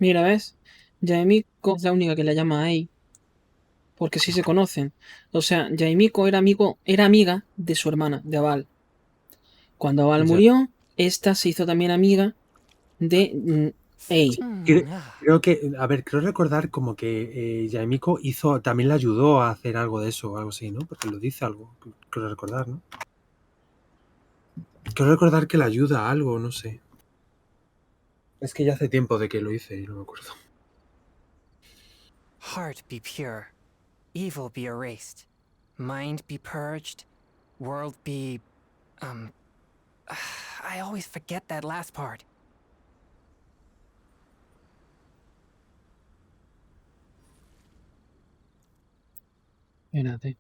Mira, ¿ves? Yaemiko es la única que la llama Ei, porque sí se conocen. O sea, Yaemiko era amiga de su hermana, de Abal. Cuando Abal Ya. murió, esta se hizo también amiga de Ei. Creo que, a ver, creo recordar como que Yaemiko también le ayudó a hacer algo de eso, o algo así, ¿no? Porque lo dice algo, creo recordar, ¿no? Creo recordar que le ayuda a algo, no sé. Es que ya hace tiempo de que lo hice y no me acuerdo. Heart be pure, evil be erased, mind be purged, world be... I always forget that last part. Espérate.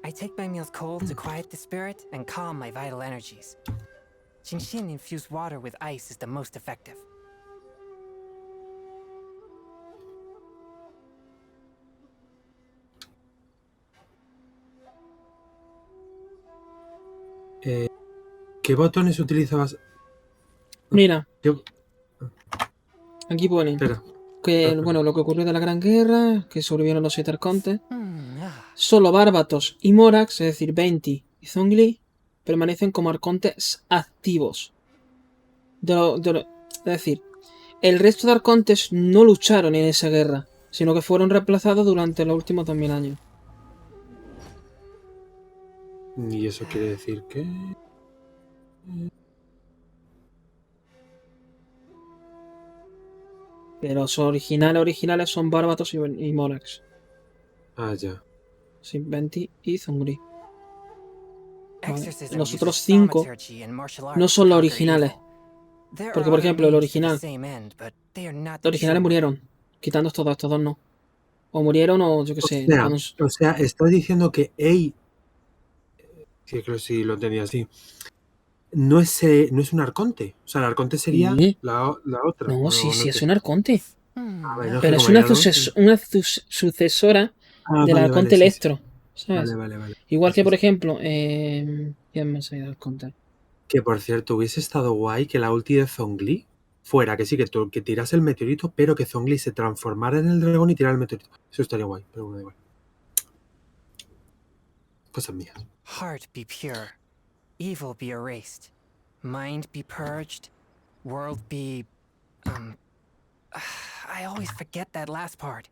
I take my meals cold to quiet the spirit and calm my vital energies. Genshin infused water with ice is the most effective. ¿Qué botones utilizabas? Mira, ¿Qué- aquí pone Espera. que, bueno, lo que ocurrió de la Gran Guerra, que sobrevivieron los 7 arcontes. Solo Bárbatos y Morax, es decir, Venti y Zhongli, permanecen como arcontes activos. Es decir, el resto de arcontes no lucharon en esa guerra, sino que fueron reemplazados durante los últimos 2000 años. ¿Y eso quiere decir que...? Pero los originales son Bárbatos y Morax. Ah, ya. Sí, Venti y Zhongli. Vale. Exorcism Los uses otros 5 thaumaturgy and martial no arts son to los conquer originales. evil. There Porque, are por other ejemplo, el means to the original. same end, but they are not Los the originales true one. murieron. Quitando estos dos no. O murieron o yo qué sé. O sea, está diciendo que Ei, sí, creo que sí lo tenía así, no es un arconte. O sea, el arconte sería Sí. la otra. No, sí, No sí, es entiendo. un arconte. A ver, no, Pero que es como ya no lo sé. una sucesora Ah, del vale, arconte sí, sí. Electro. ¿Sabes? Vale. Igual Sí, que, sí, por sí. ejemplo, ¿quién más ha ido al arconte? Que por cierto, hubiese estado guay que la ulti de Zhongli fuera que sí, que tirase el meteorito, pero que Zhongli se transformara en el dragón y tirara el meteorito. Eso estaría guay, pero bueno, da igual. Cosas mías. Heart be pure, evil be erased, mind be purged, world be... I always forget that last part.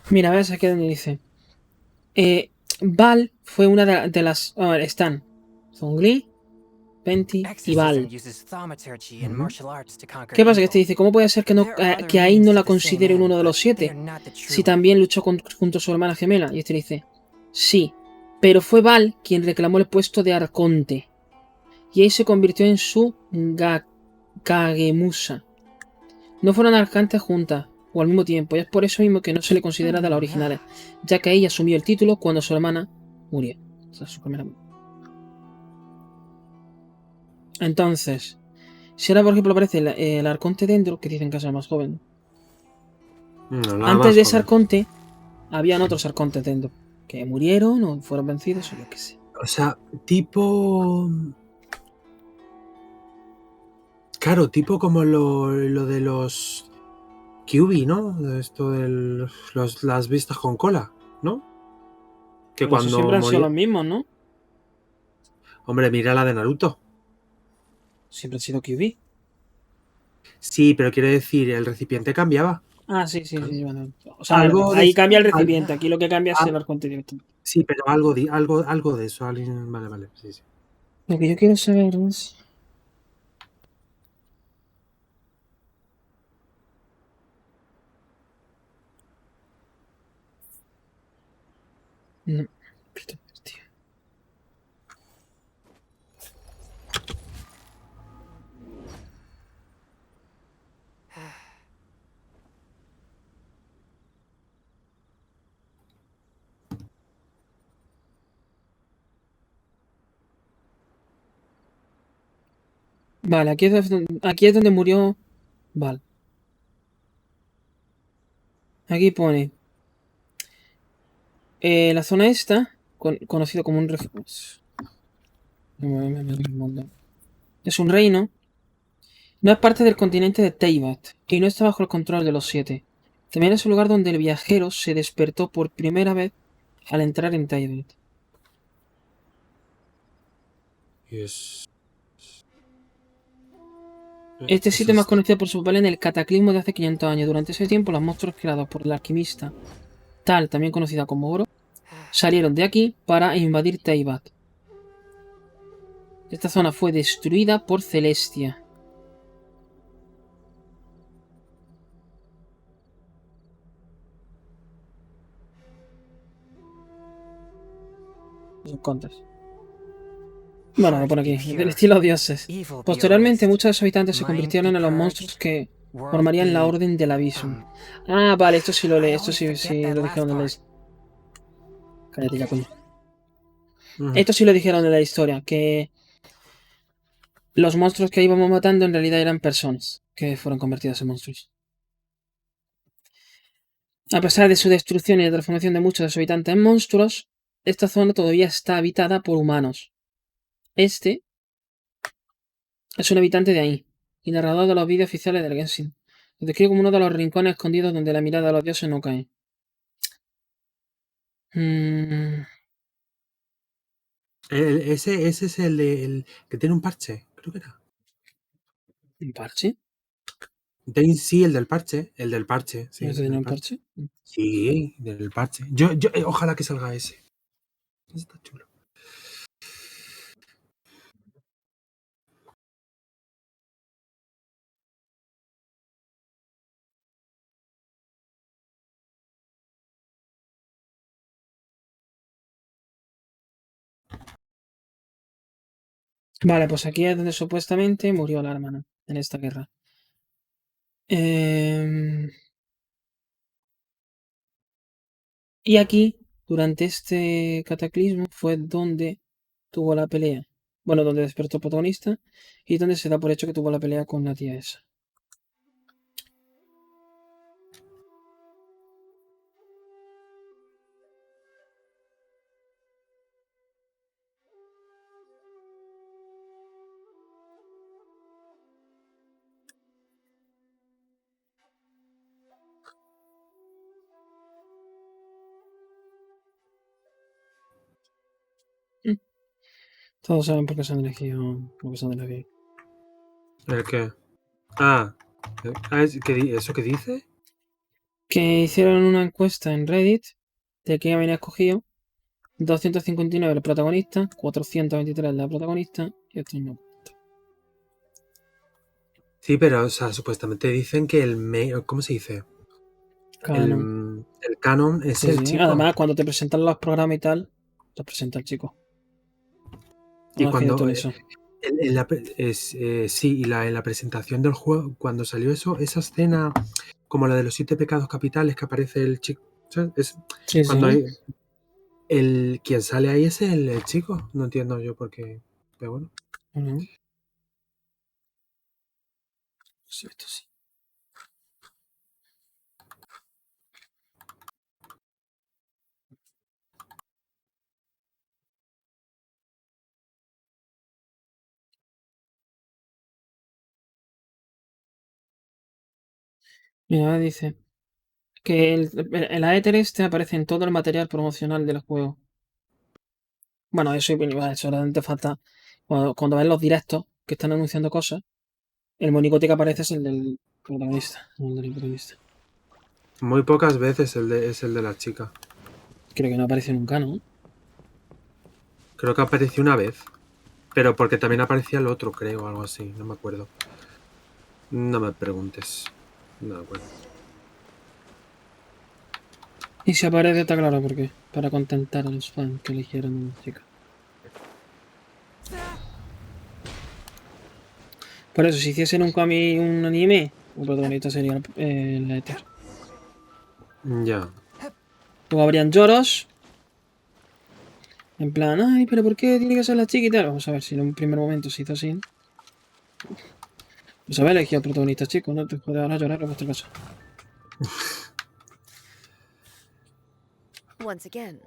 Mira, ves aquí donde dice. Val fue una de las. A ver, están Zhongli, Venti y Exorcism Val. uses thaumaturgy and martial arts to conquer ¿Qué pasa? Que evil. este dice, ¿cómo puede ser que, no, There are other que ahí means no to la the same considere end, uno de los but they 7? are not the true Si one. también luchó junto a su hermana gemela. Y este dice, sí, pero fue Val quien reclamó el puesto de Arconte. Y ahí se convirtió en su Kagemusa. No fueron arcantes juntas o al mismo tiempo, y es por eso mismo que no se le considera de las originales, ya que ella asumió el título cuando su hermana murió. O sea, su primera muerte. Entonces, si ahora por ejemplo aparece el arconte dentro, que dicen que es el más joven. No, la Antes más de ese joven. arconte, habían otros arcontes dentro, que murieron o fueron vencidos o yo qué sé. O sea, tipo... Claro, tipo como lo de los QB, ¿no? De esto de las vistas con cola, ¿no? Que Pero eso cuando siempre han sido moría... los mismos, ¿no? Hombre, mira la de Naruto. Siempre han sido QB. Sí, pero quiere decir, el recipiente cambiaba. Ah, sí, Claro. bueno. O sea, Algo de... ahí cambia el al- recipiente, aquí lo que cambia es ah, el arconte directo. sí, pero algo de eso. Vale, sí, sí. Lo que yo quiero saber es... No. Tío. Vale, aquí es donde murió. Vale. Aquí pone. La zona esta, conocido como un es un reino. No es parte del continente de Teyvat y no está bajo el control de los siete. También es un lugar donde el viajero se despertó por primera vez al entrar en Teyvat. Y es... Este sitio es más es- conocido por su papel en el cataclismo de hace 500 años. Durante ese tiempo, los monstruos creados por el alquimista Tal, también conocida como Oro, salieron de aquí para invadir Teyvat. Esta zona fue destruida por Celestia. Contas. Bueno, lo pone aquí, del estilo dioses. Posteriormente, muchos de sus habitantes se convirtieron en los monstruos que formarían la Orden del Abismo. Ah, vale, esto sí lo leí, esto sí lo dijeron en la historia. Cállate ya, coño. Esto sí lo dijeron en la historia, que los monstruos que íbamos matando en realidad eran personas que fueron convertidas en monstruos. A pesar de su destrucción y la transformación de muchos de sus habitantes en monstruos, esta zona todavía está habitada por humanos. Este es un habitante de ahí, y narrador de los vídeos oficiales del Genshin. Lo describe como uno de los rincones escondidos donde la mirada de los dioses no cae. Ese es el que tiene un parche, creo que era. ¿Un parche? Sí, el del parche. El del parche, sí. ¿No El tiene del un parche. parche? Sí, del parche. Ojalá que salga ese. Está chulo. Vale, pues aquí es donde supuestamente murió la hermana en esta guerra. Y aquí, durante este cataclismo, fue donde tuvo la pelea. Bueno, donde despertó el protagonista y donde se da por hecho que tuvo la pelea con la tía esa. Todos saben por qué se han elegido, por qué se han elegido. ¿El qué? ¿Eso qué dice? Que hicieron una encuesta en Reddit de quién había escogido. 259 el protagonista, 423 la protagonista y otros no. Sí, pero, o sea, supuestamente dicen que ¿cómo se dice? Canon. El canon es Sí, el sí. chico. Además, cuando te presentan los programas y tal, los presenta el chico. Y No, es que yo cuando todo eso. sí, en la presentación del juego, cuando salió esa escena, como la de los 7 pecados capitales, que aparece el chico, ¿sabes? Sí, Cuando sí. quien sale ahí es el chico. No entiendo yo por qué. Pero bueno. Bueno. Sí, esto sí. Mira, dice que el éter este aparece en todo el material promocional del juego. Bueno, eso solamente falta. Cuando ves los directos que están anunciando cosas, el monigote que aparece es el del protagonista. El del protagonista. Muy pocas veces es el de la chica. Creo que no aparece nunca, ¿no? Creo que apareció una vez. Pero porque también aparecía el otro, creo, algo así. No me acuerdo. No me preguntes. No me acuerdo. Y si aparece está claro por qué. Para contentar a los fans que eligieron a una chica. Por eso, si hiciesen un cómic, un anime, el protagonista sería el Éter. Ya. Luego habrían lloros. En plan, ay, pero ¿por qué tiene que ser la chica y tal? Vamos a ver si en un primer momento se hizo así. Pues haber elegido al protagonista chico, no te jodas ahora a llorar en vuestra casa. Once again,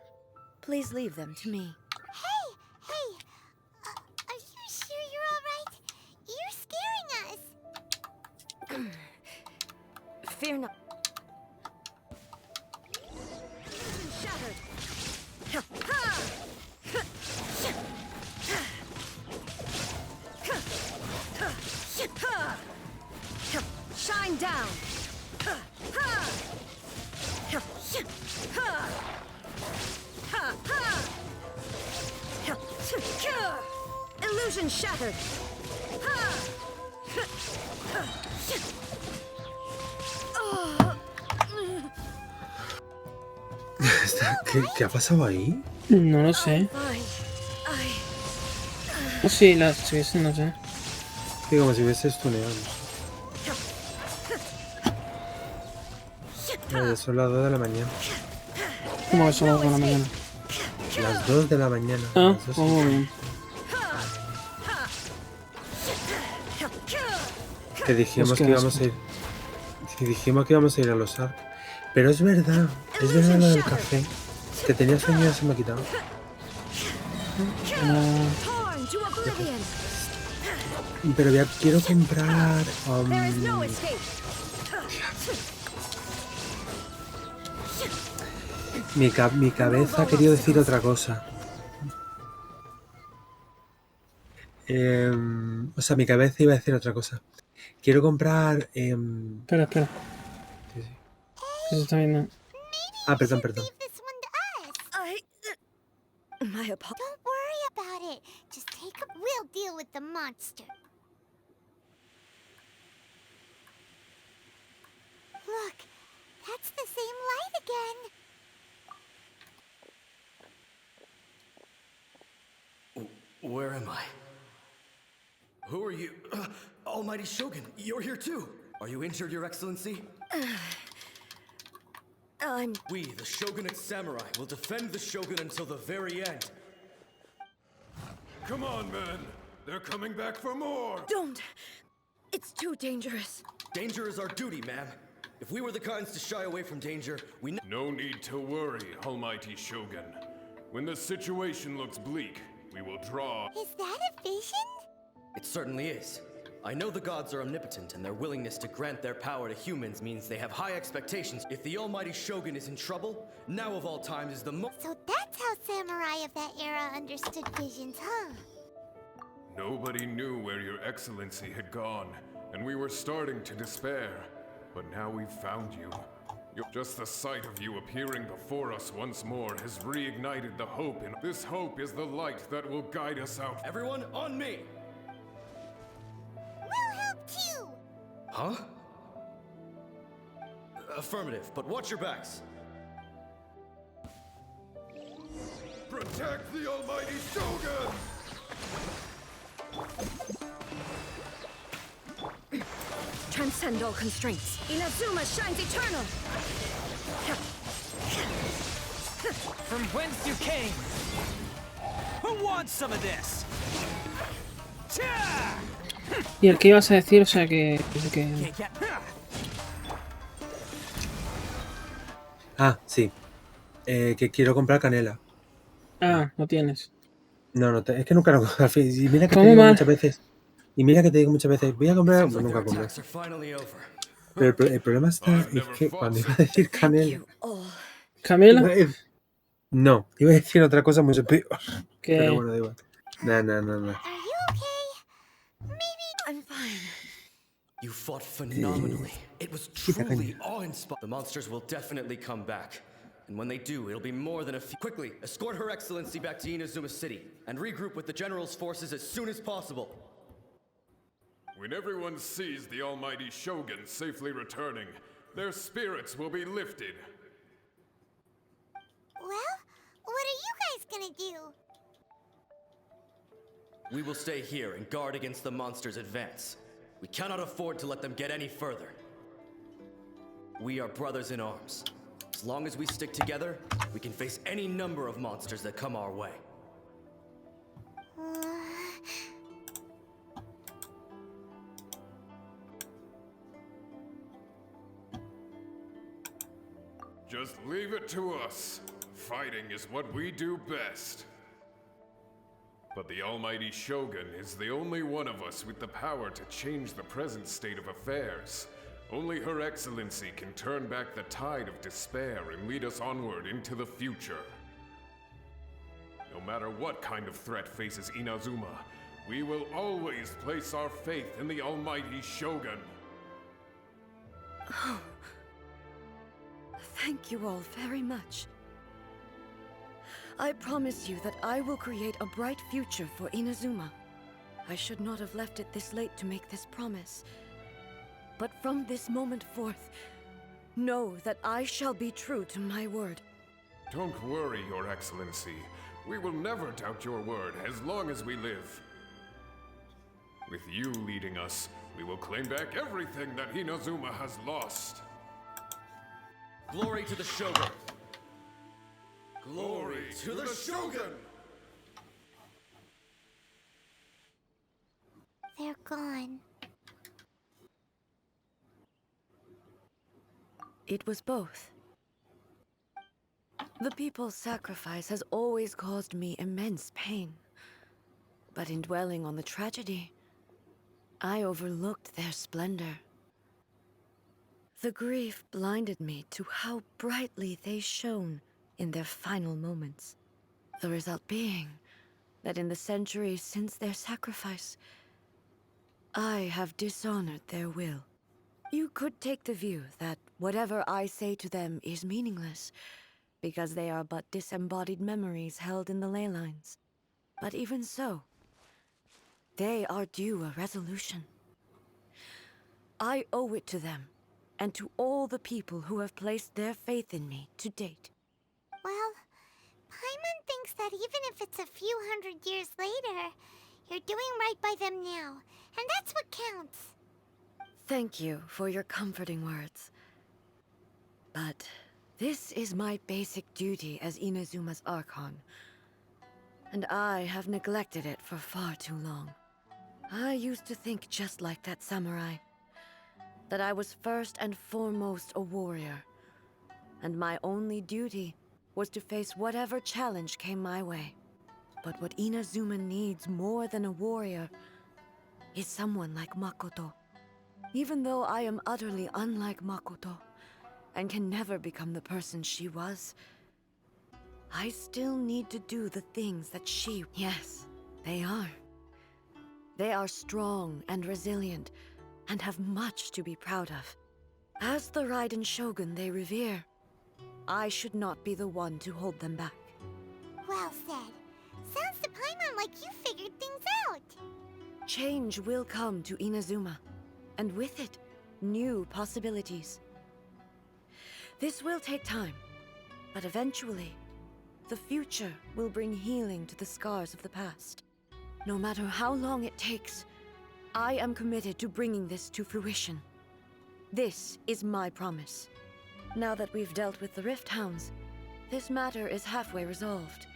please leave them to me. Hey! Are you sure you're alright? You're scaring us! Fear not. Shattered. Shine down. Illusion shattered. ¿Qué ha pasado ahí? No lo sé. Fine. O si las estuviesen, no sé. Sí, como si hubiese stuneado. Son las 2 de la mañana. ¿Cómo que son las 2 de la mañana? Las 2 de la mañana. Ah, Las dos. pues muy bien. Que dijimos Pues qué que íbamos asco. a ir. Sí, dijimos que íbamos a ir a los ARC. Pero es verdad lo del café. Que tenía sueño y se me ha quitado. Torn to oblivion. Pero quiero comprar. There is no escape. Mi cabeza ha querido decir otra cosa. O sea, mi cabeza iba a decir otra cosa. Quiero comprar. Espera. Sí, sí. ¿Qué se está viendo? Perdón. Leave this one to us! My apologies. Don't worry about it. Just take a... We'll deal with the monster. Look, that's the same light again. Where am I? Who are you? Almighty Shogun, you're here too. Are you injured, Your Excellency? We, the Shogunate Samurai, will defend the Shogun until the very end. Come on, men. They're coming back for more. Don't. It's too dangerous. Danger is our duty, ma'am. If we were the kinds to shy away from danger, we No need to worry, Almighty Shogun. When the situation looks bleak, we will draw. Is that a vision? It certainly is. I know the gods are omnipotent, and their willingness to grant their power to humans means they have high expectations. If the Almighty Shogun is in trouble, now of all times is the So that's how samurai of that era understood visions, huh? Nobody knew where Your Excellency had gone, and we were starting to despair. But now we've found you. Just the sight of you appearing before us once more has reignited the hope in. This hope is the light that will guide us out. Everyone, on me! We'll help too! Huh? Affirmative, but watch your backs. Protect the Almighty Shogun! Transcend all constraints. Inazuma shines eternal. From whence you came? Who wants some of this? Cha! ¿Y el que ibas a decir? O sea, que Can't get- Sí. Que quiero comprar canela. no tienes. No, es que nunca lo cojo al fin. Y mira que te ¿Cómo digo mal? muchas veces. Voy a comprar. Seems Pues like nunca their compro. attacks are finally over. Pero el problema está es que cuando iba a decir canela. You all. ¿Camela? No, iba a decir otra cosa mucho peor. ¿Qué? Pero bueno, da igual. No. Are you okay? Maybe... I'm fine. You fought phenomenally. It was truly awe-inspiring. The monsters will definitely come back. And when they do, it'll be more than a few. Quickly, escort Her Excellency back to Inazuma City and regroup with the General's forces as soon as possible. When everyone sees the Almighty Shogun safely returning, their spirits will be lifted. Well, what are you guys gonna do? We will stay here and guard against the monsters' advance. We cannot afford to let them get any further. We are brothers in arms. As long as we stick together, we can face any number of monsters that come our way. Just leave it to us. Fighting is what we do best. But the almighty Shogun is the only one of us with the power to change the present state of affairs. Only Her Excellency can turn back the tide of despair and lead us onward into the future. No matter what kind of threat faces Inazuma, we will always place our faith in the almighty Shogun. Oh. Thank you all very much. I promise you that I will create a bright future for Inazuma. I should not have left it this late to make this promise. But from this moment forth, know that I shall be true to my word. Don't worry, Your Excellency. We will never doubt your word as long as we live. With you leading us, we will claim back everything that Inazuma has lost. Glory to the Shogun! Glory to the Shogun! They're gone. It was both. The people's sacrifice has always caused me immense pain. But in dwelling on the tragedy, I overlooked their splendor. The grief blinded me to how brightly they shone in their final moments. The result being that in the centuries since their sacrifice, I have dishonored their will. You could take the view that whatever I say to them is meaningless, because they are but disembodied memories held in the ley lines. But even so, they are due a resolution. I owe it to them, and to all the people who have placed their faith in me to date. Well, Paimon thinks that even if it's a few hundred years later, you're doing right by them now, and that's what counts. Thank you for your comforting words. But this is my basic duty as Inazuma's Archon, and I have neglected it for far too long. I used to think just like that samurai, that I was first and foremost a warrior, and my only duty was to face whatever challenge came my way. But what Inazuma needs more than a warrior is someone like Makoto. Even though I am utterly unlike Makoto, and can never become the person she was, I still need to do the things that she... Yes, they are. They are strong and resilient, and have much to be proud of. As the Raiden Shogun they revere, I should not be the one to hold them back. Well said. Sounds to Paimon like you figured things out. Change will come to Inazuma, and with it, new possibilities. This will take time, but eventually, the future will bring healing to the scars of the past. No matter how long it takes, I am committed to bringing this to fruition. This is my promise. Now that we've dealt with the Rift Hounds, this matter is halfway resolved.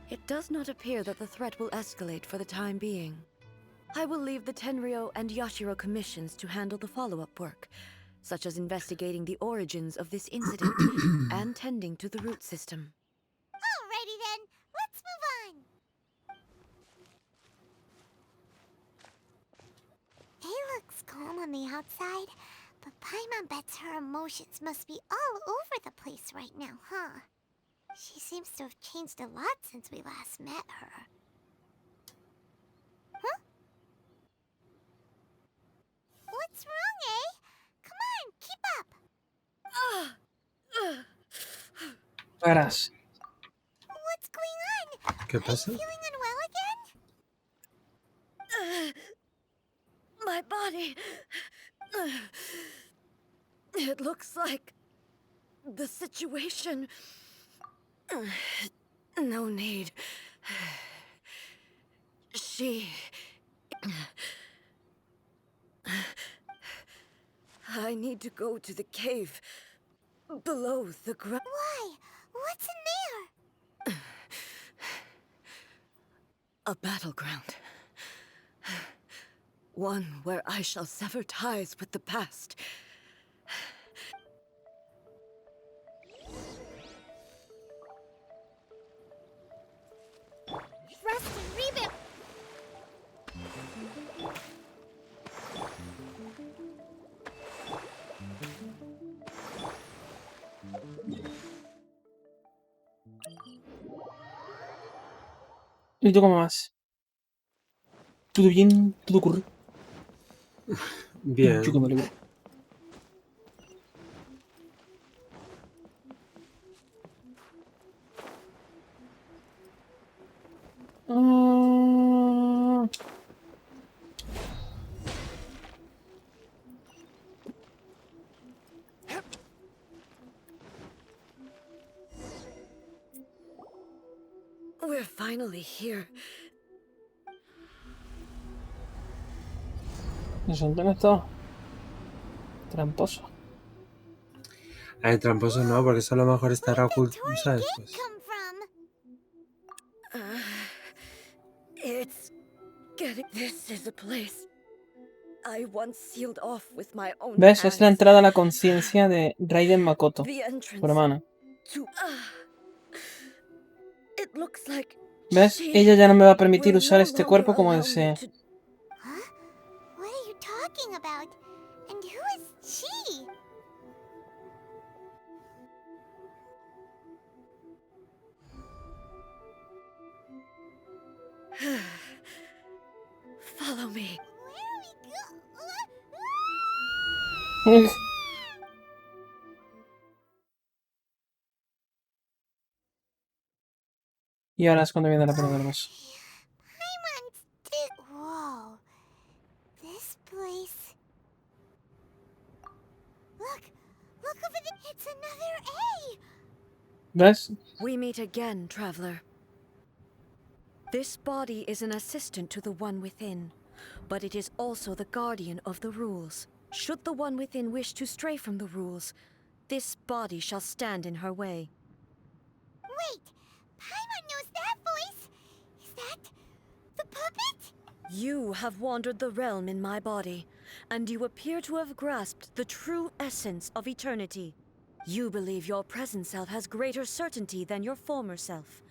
It does not appear that the threat will escalate for the time being. I will leave the Tenryo and Yashiro commissions to handle the follow-up work, such as investigating the origins of this incident and tending to the root system. Alrighty then, let's move on. It looks calm on the outside, but Paimon bets her emotions must be all over the place right now, huh? She seems to have changed a lot since we last met her. Huh? What's wrong, eh? Come on, keep up! Paras. What's going on? ¿Qué Are pasa? you feeling unwell again? My body... It looks like the situation No need. I need to go to the cave below the ground. Why? What's in there? A battleground. One where I shall sever ties with the past. Rusty, rebuild. ¿Y tú cómo vas? ¿Todo bien? ¿Todo ocurre? Bien. Yo que me alegro. Mm. We're finally here. ¿Dónde han estado? Tramposo. El tramposo no, porque eso a lo mejor estará oculto, ¿sabes? Pues, Come from? It's getting. This is a place I once sealed off with my own ¿Ves? Es la hands. entrada a la conciencia de Raiden Makoto, The su entrance hermana. to. It looks like. ¿Ves? she Ella ya no me va a permitir will usar no este longer cuerpo como allow me desee. to- Huh? What are you talking about? And who is she? Follow me. Where are we go? Y ahora es cuando viene la prueba del boss. Whoa. This place. Look over the. It's another A. ¿Ves? We meet again, traveler. This body is an assistant to the one within, but it is also the guardian of the rules. Should the one within wish to stray from the rules, this body shall stand in her way. Wait. Paimon knows that voice. Is that the puppet? You have wandered the realm in my body, and you appear to have grasped the true essence of eternity. You believe your present self has greater certainty than your former self.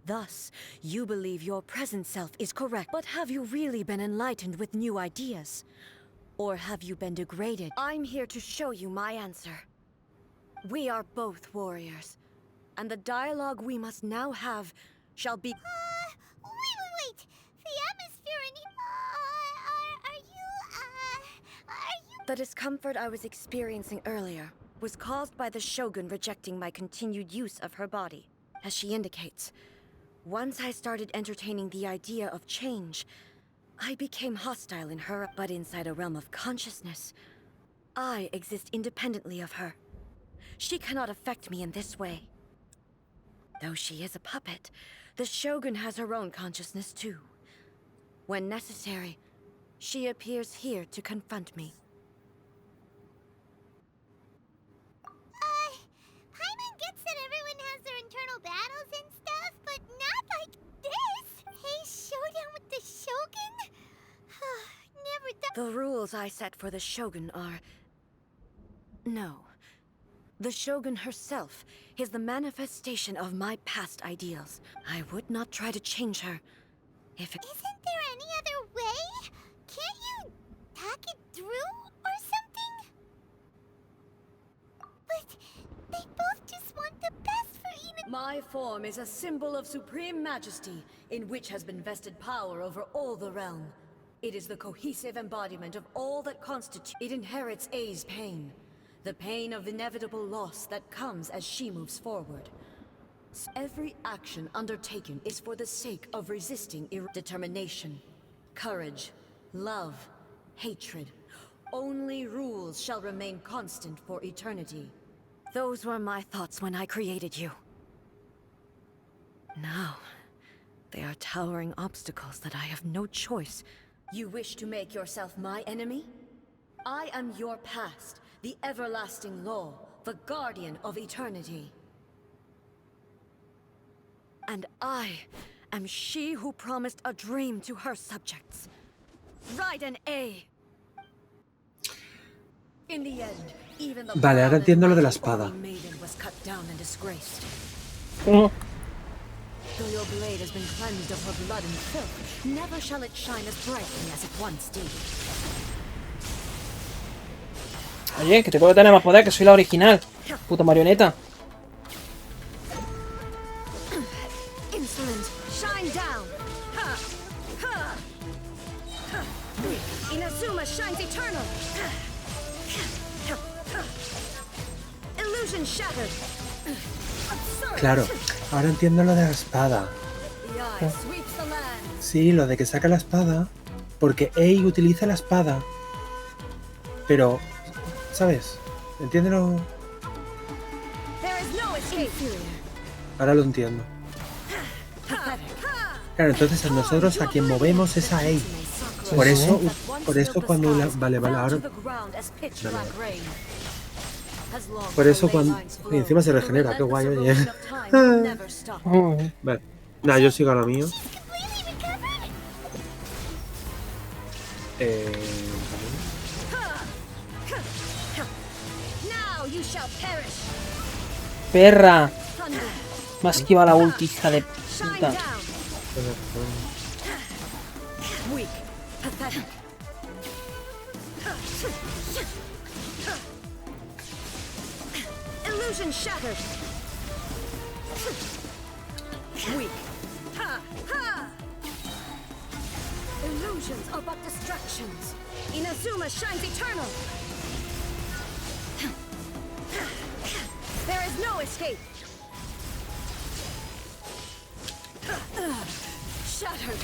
Thus, you believe your present self is correct. But have you really been enlightened with new ideas? Or have you been degraded? I'm here to show you my answer. We are both warriors, and the dialogue we must now have shall be... Wait. The atmosphere in here. Are you? The discomfort I was experiencing earlier was caused by the Shogun rejecting my continued use of her body. As she indicates, once I started entertaining the idea of change, I became hostile in her, but inside a realm of consciousness. I exist independently of her. She cannot affect me in this way. Though she is a puppet, the Shogun has her own consciousness too. When necessary, she appears here to confront me. Paimon gets that everyone has their internal battles and stuff, but not like this. Hey, showdown with the Shogun? Never thought. The rules I set for the Shogun are... No. The Shogun herself is the manifestation of my past ideals. I would not try to change her if it... Isn't there any other way? Can't you talk it through or something? But they both just want the best for Ina. My form is a symbol of supreme majesty, in which has been vested power over all the realm. It is the cohesive embodiment of all that constitutes. It inherits A's pain. The pain of inevitable loss that comes as she moves forward. Every action undertaken is for the sake of resisting determination, courage, love, hatred. Only rules shall remain constant for eternity. Those were my thoughts when I created you. Now, they are towering obstacles that I have no choice. You wish to make yourself my enemy? I am your past, the everlasting law, the guardian of eternity. And I am she who promised a dream to her subjects. Raiden A. In the end, even the Vale, ahora entiendo lo de la espada. maiden was cut down and disgraced. Oh, Though your blade has been cleansed of her blood and filth, never shall it shine as brightly as it once did. oye, que te puedo tener más poder, que soy la original. Puta marioneta. Insolent, shine down! Ha! Ha! Ha! Inazuma shines eternal! Illusion shattered! Absurd! Claro, ahora entiendo lo de la espada. The eye sweeps the land! Sí, lo de que saca la espada. Porque Ei utiliza la espada. Pero, ¿sabes? Entiéndelo. There is no escape! Ahora lo entiendo. Claro, entonces a nosotros a quien movemos es a Ei. Por eso cuando vale, ahora. Por eso cuando. Y encima se regenera, qué guay, oye. Vale. Nada, yo sigo a lo mío. Perra. Me ha esquivado la ulti, hija de puta. Weak, pathetic. Illusion shattered. Weak. Ha! Ha! Illusions are but distractions. Inazuma shines eternal. There is no escape. Shattered.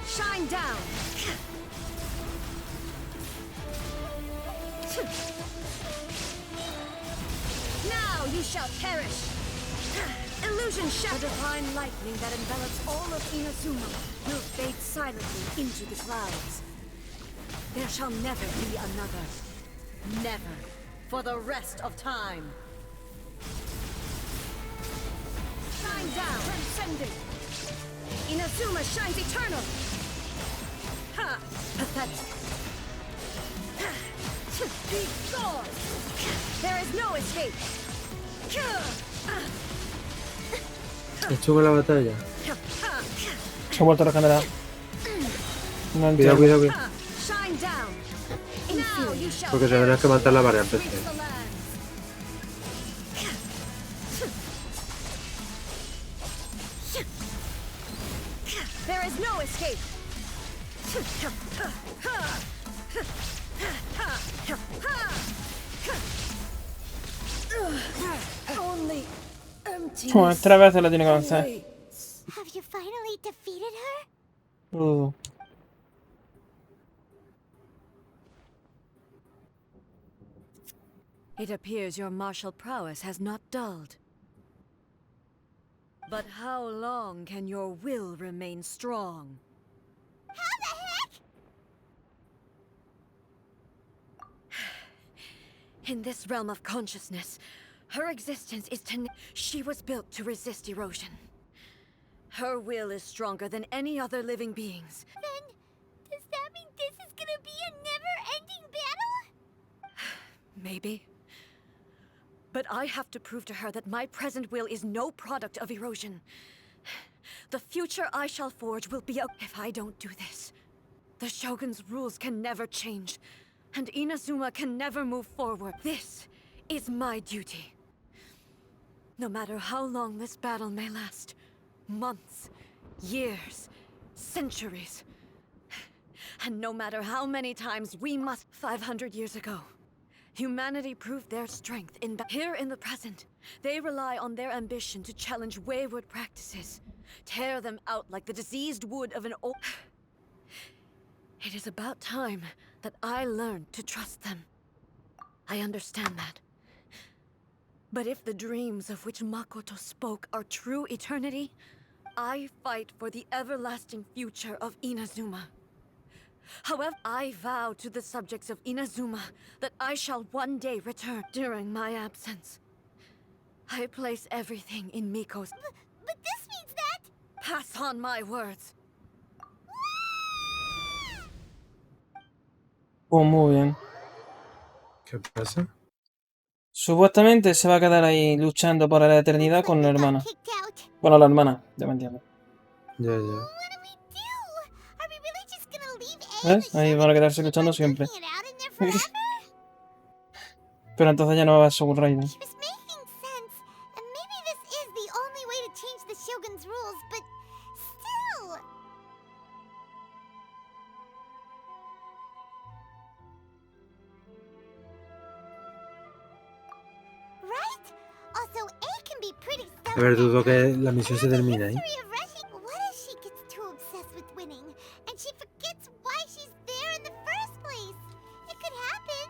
Shine down. Now you shall perish. Illusion shattered. Divine lightning that envelops all of Inazuma will fade silently into the clouds. There shall never be another. Never. For the rest of time. Shine down, transcending. Inazuma shines eternal. Ha! Pathetic. Be gone. There is no escape. Estuvo en la batalla. Se ha vuelto a regenerar. No entiendo. Cuidado. Shine down. Now you shall Porque tendrás que matarla varias veces. reach the land. There is no escape. Only emptiness. Joder, 3 veces lo tiene que vencer. Have you finally defeated her? It appears your martial prowess has not dulled. But how long can your will remain strong? How the heck? In this realm of consciousness, her existence is she was built to resist erosion. Her will is stronger than any other living being's. Then, does that mean this is gonna be a never-ending battle? Maybe. But I have to prove to her that my present will is no product of erosion. The future I shall forge will be if I don't do this. The Shogun's rules can never change, and Inazuma can never move forward. This is my duty. No matter how long this battle may last, months, years, centuries, and no matter how many times we must 500 years ago, humanity proved their strength here in the present. They rely on their ambition to challenge wayward practices, tear them out like the diseased wood of an old... It is about time that I learned to trust them. I understand that. But if the dreams of which Makoto spoke are true eternity, I fight for the everlasting future of Inazuma. However, I vow to the subjects of Inazuma that I shall one day return during my absence. I place everything in Miko's. But this means that... Pass on my words. Pues muy bien. ¿Qué pasa? Supuestamente se va a quedar ahí luchando para la eternidad con la hermana. Kicked out. Bueno, la hermana, ya me entiendes. Ya, ya. What do we do? Are we really just gonna leave ¿Ves? Ahí van a quedarse luchando siempre. it out in there forever? Pero entonces ya no va a haber Shogun Raiden. She was making sense, and maybe this is the only way to change the Shogun's rules, but still. Right? Also, A can be pretty A stubborn. ver, dudo at que times, la and misión has se a termine ahí. history of rushing. What if she gets too obsessed with winning, and she forgets why she's there in the first place? It could happen.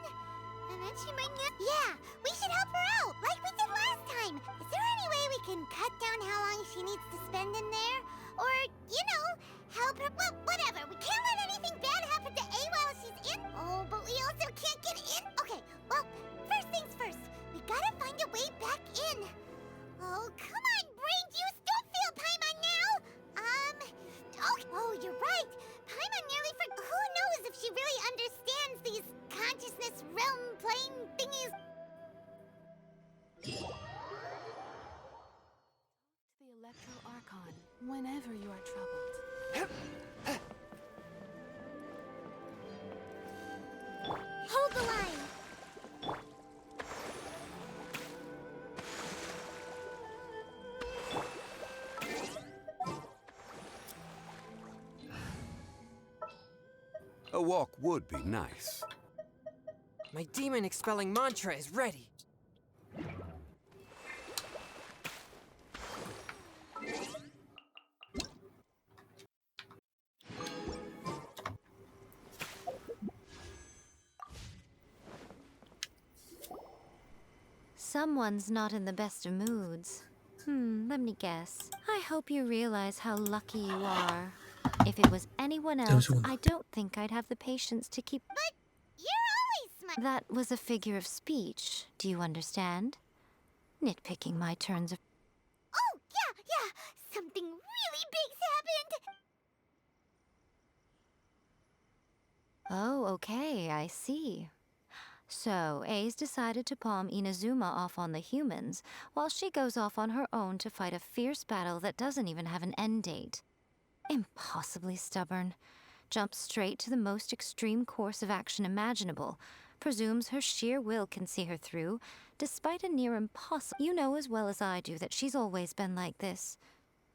And then she might not. Yeah, we should help her out, like we did last time. Is there any way we can cut down how long she needs to spend in there? Or, you know, help her? Well, whatever. We can't let anything bad happen to A while she's in. Oh, but we also can't get in. Okay, well, first things first. We gotta find a way back in. Oh, come on, brain juice. Don't feel Paimon now. Oh, you're right. Paimon nearly forgot. Who knows if she really understands these consciousness realm plane thingies? The Electro Archon, whenever you are troubled. Hold the line. A walk would be nice. My demon expelling mantra is ready. Someone's not in the best of moods. Let me guess. I hope you realize how lucky you are. If it was anyone else, I don't think I'd have the patience to keep... But you're always smart. That was a figure of speech. Do you understand? Nitpicking my turns of... Oh, yeah. Something really big's happened. Oh, okay, I see. So, A's decided to palm Inazuma off on the humans, while she goes off on her own to fight a fierce battle that doesn't even have an end date. Impossibly stubborn. Jumps straight to the most extreme course of action imaginable. Presumes her sheer will can see her through, despite a near impossible... You know as well as I do that she's always been like this.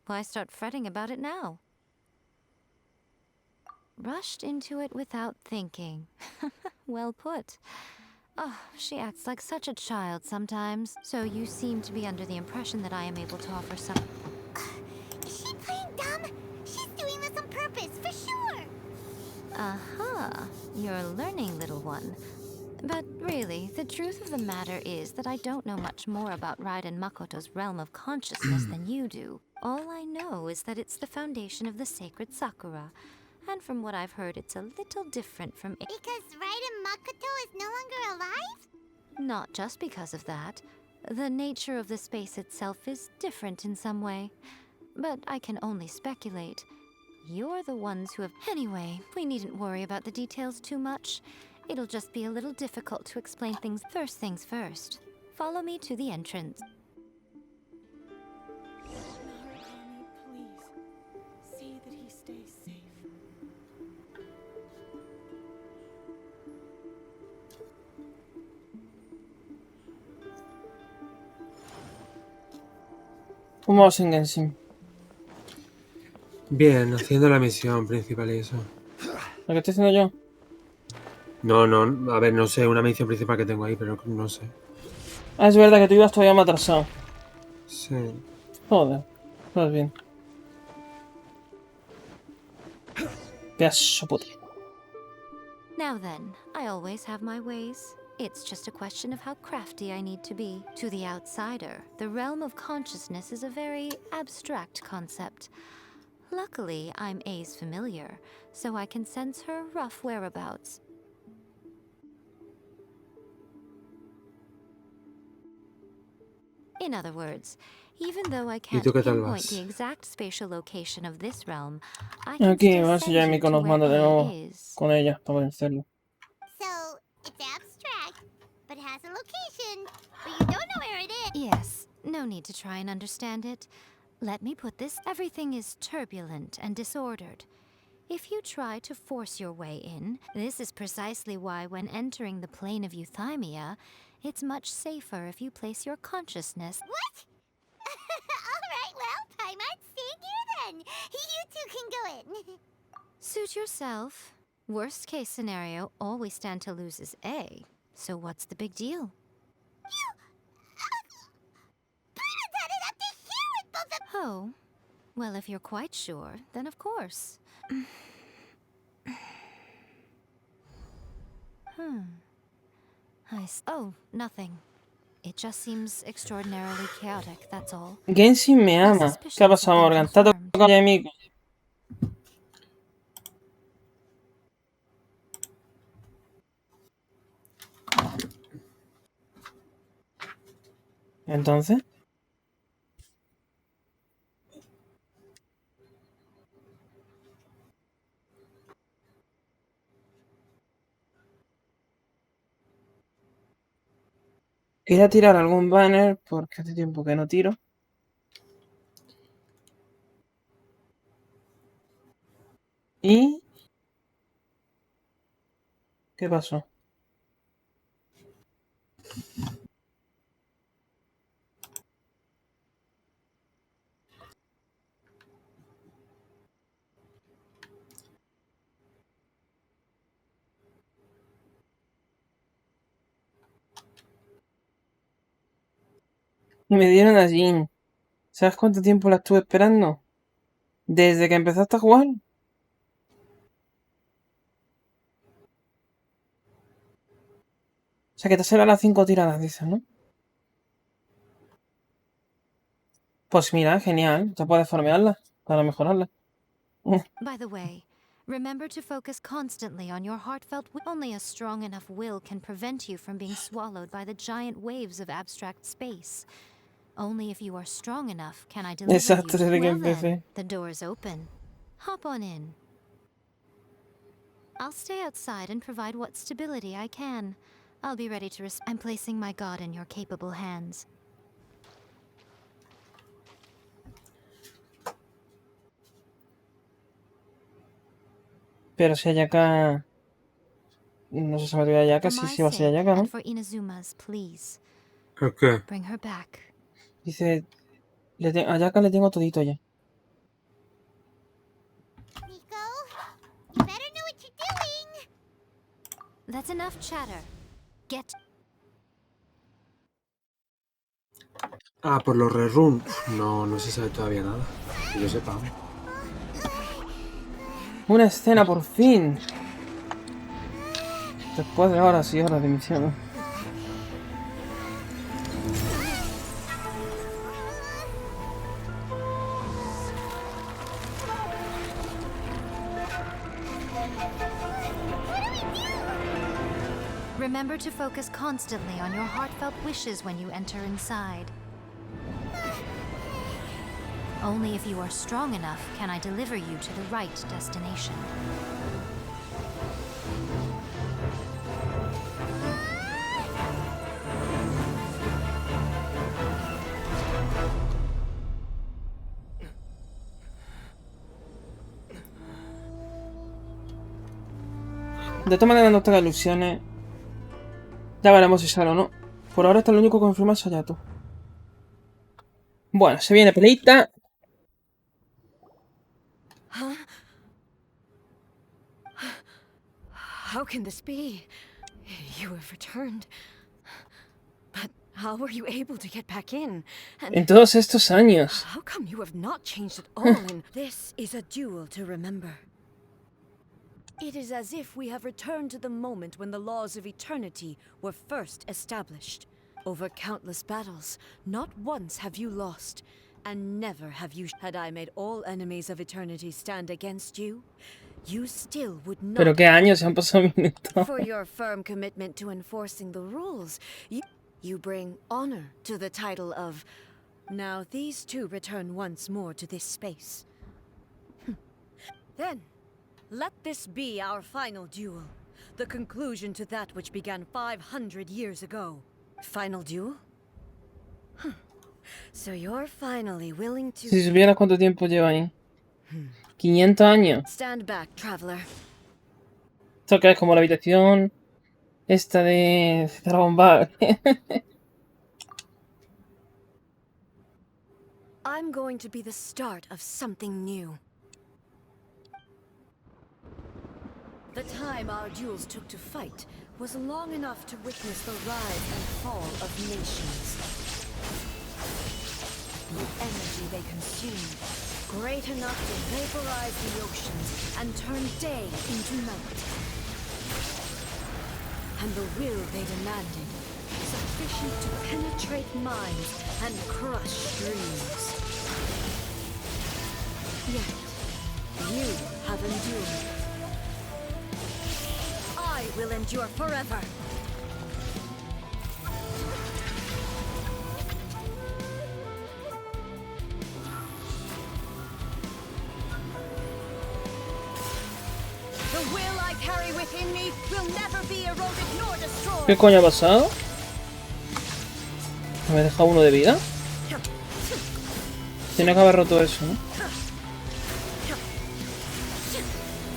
Why start fretting about it now? Rushed into it without thinking. Well put. Oh, she acts like such a child sometimes. So you seem to be under the impression that I am able to offer some... Is she playing dumb? She's doing this on purpose, for sure. Aha, you're learning, little one. But really, the truth of the matter is that I don't know much more about Raiden Makoto's realm of consciousness than you do. All I know is that it's the foundation of the sacred Sakura. And from what I've heard, it's a little different from... Because Raiden Makoto is no longer alive? Not just because of that. The nature of the space itself is different in some way. But I can only speculate. You're the ones who have... Anyway, we needn't worry about the details too much. It'll just be a little difficult to explain things. First things first. Follow me to the entrance. Narukami, please. See that he stays safe. ¿Cómo vas en Genshin? Bien, haciendo la misión principal y eso. ¿Lo que estoy haciendo yo? No, a ver, no sé, una misión principal que tengo ahí, pero no sé. Ah, es verdad que tú ibas todavía más atrasado. Sí. Joder, vas bien. Pedazo puto. Now then, I always have my ways. It's just a question of how crafty I need to be. To the outsider, the realm of consciousness is a very abstract concept. Luckily, I'm A's familiar, so I can sense her rough whereabouts. In other words, even though I ¿Y can't tú qué tal pinpoint the vas? exact spatial location of this realm, I can Aquí, still vas send ya you mi to nos where manda de A nuevo is. con ella para vencerlo. So, it's abstract, but has a location, but you don't know where it is. Yes, no need to try and understand it. Let me put this. Everything is turbulent and disordered. If you try to force your way in, this is precisely why when entering the plane of euthymia, it's much safer if you place your consciousness. What? Alright, well, I might stand here then. You two can go in. Suit yourself. Worst case scenario, all we stand to lose is A. So what's the big deal? Oh, well, if you're quite sure, then of course. Oh, nothing. It just seems extraordinarily chaotic, that's all. Genshin me ama. ¿Qué ha pasado, Morgan? ¿Está tocando ya amigo? Entonces, quería tirar algún banner porque hace tiempo que no tiro. ¿Y qué pasó? Y me dieron a Jin. ¿Sabes cuánto tiempo la estuve esperando? Desde que empezaste a jugar. O sea, que te serán las 5 tiradas, dices, ¿no? Pues mira, genial. Ya puedes farmearla para mejorarla. By the way, remember to focus constantly on your heartfelt only a strong enough will can prevent you from being swallowed by the giant waves of abstract space. Only if you are strong enough can I deliver Exacto, you. desde que Well then, empecé. the door's open. Hop on in. I'll stay outside and provide what stability I can. I'll be ready to I'm placing my god in your capable hands. Pero si hay acá... No sé si me voy a Ayaka, For sí, my sí va a ser sake, Ayaka, ¿no? and for Inazuma's, please. ¿El qué? Bring her back. Dice... A Ayaka le tengo todito ya. Nico, you better know what you're doing. That's enough chatter. Get... Ah, por los rerun. No, no se sabe todavía nada. Que yo sepa. Una escena por fin. Después de horas y horas de misión. Remember to focus constantly on your heartfelt wishes when you enter inside. Only if you are strong enough can I deliver you to the right destination. De todas maneras no tenga ilusiones. Ya veremos si sale o no. Por ahora está lo único que confirma es Hayato. Bueno, se viene peleita. Huh? How can this be? You have returned. But how were you able to get back in? And En todos estos años. how come you have not changed at all in this is a duel to remember? It is as if we have returned to the moment when the laws of eternity were first established. Over countless battles, not once have you lost, and never have you. Had I made all enemies of eternity stand against you, you still would not. Pero qué años se han pasado minutos. For your firm commitment to enforcing the rules, you bring honor to the title of. Now these two return once more to this space. Then, let this be our final duel, the conclusion to that which began 500 years ago. Final duel? So you're finally willing to. Si supieras cuánto tiempo lleva ahí. 500 años. Stand back, traveler. Esto que es como la habitación esta de Dragon Ball. I'm going to be the start of something new. The time our duels took to fight was long enough to witness the rise and fall of nations. The energy they consumed, great enough to vaporize the oceans and turn day into night. And the will they demanded, sufficient to penetrate minds and crush dreams. Yet, you have endured. I will endure forever. The will I carry within me will never be eroded nor destroyed. ¿Qué coño ha pasado? ¿Me he dejado uno de vida? Tiene que haber roto eso, ¿no?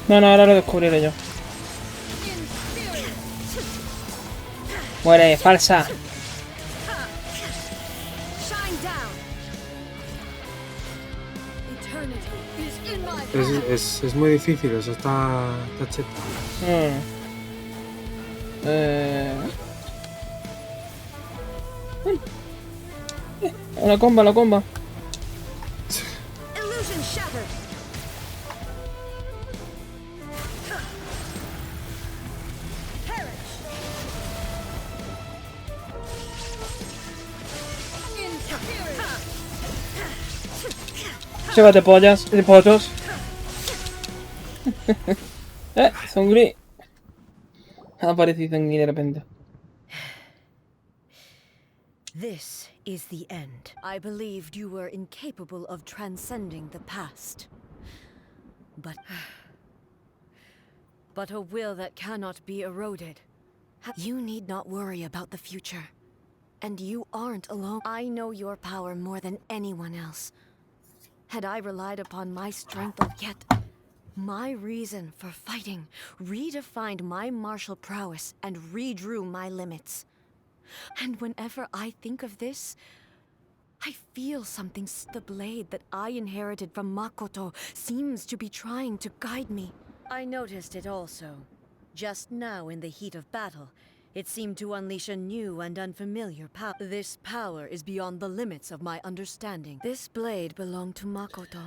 No, ahora lo descubriré yo. Muere, falsa. Es muy difícil, eso está cheto. La comba. Llévate pollas, de pollos. Zongri. Ha aparecido Zongri de repente. This is the end. I believed you were incapable of transcending the past. But a will that cannot be eroded. You need not worry about the future. And you aren't alone. I know your power more than anyone else. Had I relied upon my strength of yet, my reason for fighting redefined my martial prowess and redrew my limits. And whenever I think of this, I feel something. The blade that I inherited from Makoto seems to be trying to guide me. I noticed it also. Just now in the heat of battle, it seemed to unleash a new and unfamiliar power. This power is beyond the limits of my understanding. This blade belonged to Makoto.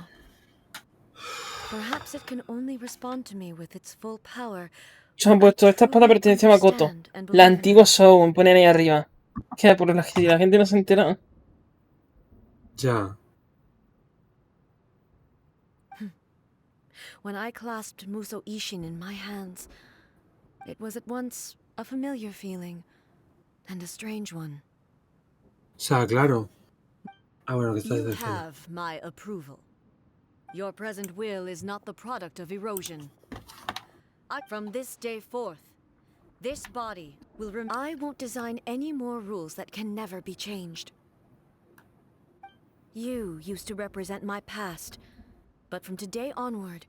Perhaps it can only respond to me with its full power. Se han puesto, esta espada pertenece a Makoto. La antigua Shogun, ponen ahí arriba. Que por la gente no se entera. Ya. When I clasped Muso Ishin in my hands, it was at once a familiar feeling and a strange one. O sea, claro. Bueno, ¿qué estás You diciendo? have my approval. Your present will is not the product of erosion. From this day forth, this body will I won't design any more rules that can never be changed. You used to represent my past, but from today onward,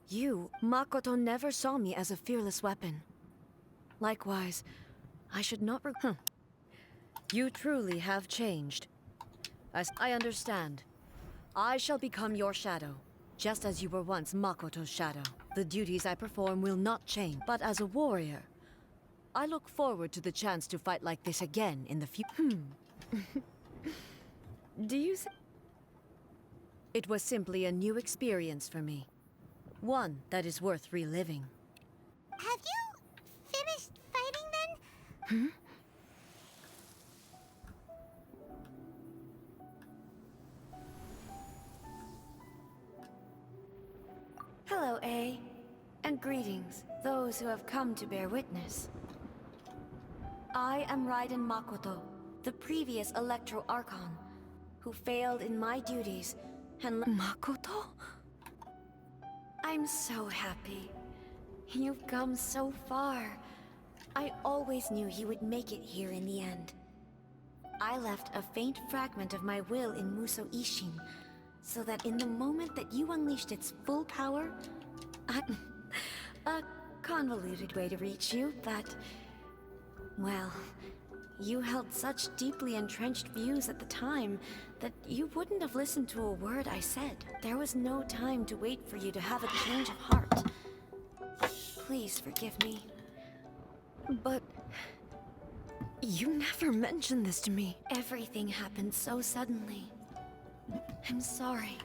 you, Makoto, never saw me as a fearless weapon. Likewise, I should not You truly have changed. I understand. I shall become your shadow, just as you were once Makoto's shadow. The duties I perform will not change, but as a warrior, I look forward to the chance to fight like this again in the future. Do you It was simply a new experience for me. One that is worth reliving. Have you finished fighting then? Hmm? Hello, A. And greetings, those who have come to bear witness. I am Raiden Makoto, the previous Electro Archon, who failed in my duties and— Makoto? I'm so happy. You've come so far. I always knew you would make it here in the end. I left a faint fragment of my will in Muso Ishin, so that in the moment that you unleashed its full power, a convoluted way to reach you, but— well, you held such deeply entrenched views at the time that you wouldn't have listened to a word I said. There was no time to wait for you to have a change of heart. Please forgive me. But you never mentioned this to me. Everything happened so suddenly. I'm sorry.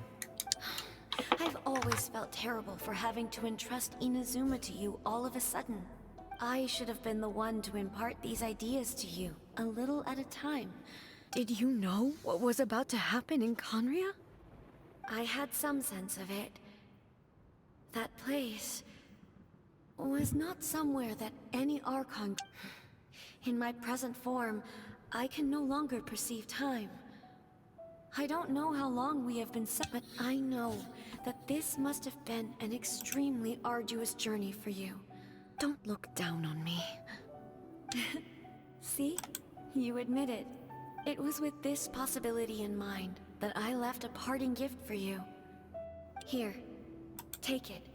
I've always felt terrible for having to entrust Inazuma to you all of a sudden. I should have been the one to impart these ideas to you, a little at a time. Did you know what was about to happen in Conria? I had some sense of it. That place was not somewhere that any Archon— In my present form, I can no longer perceive time. I don't know how long we have been set, but I know that this must have been an extremely arduous journey for you. Don't look down on me. See? You admit it. It was with this possibility in mind that I left a parting gift for you. Here, take it.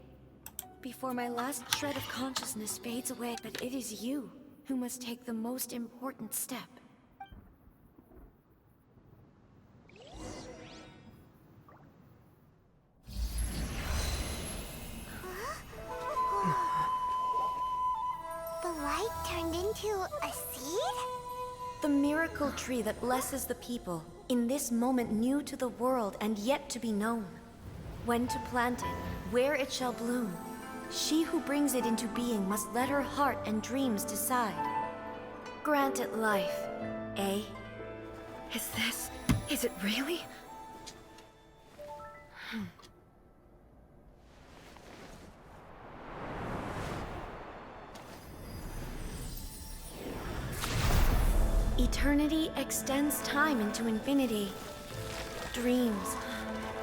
Before my last shred of consciousness fades away, but it is you who must take the most important step. The light turned into a seed? The miracle tree that blesses the people, in this moment new to the world and yet to be known. When to plant it, where it shall bloom. She who brings it into being must let her heart and dreams decide. Grant it life, eh? Is it really? Eternity extends time into infinity. Dreams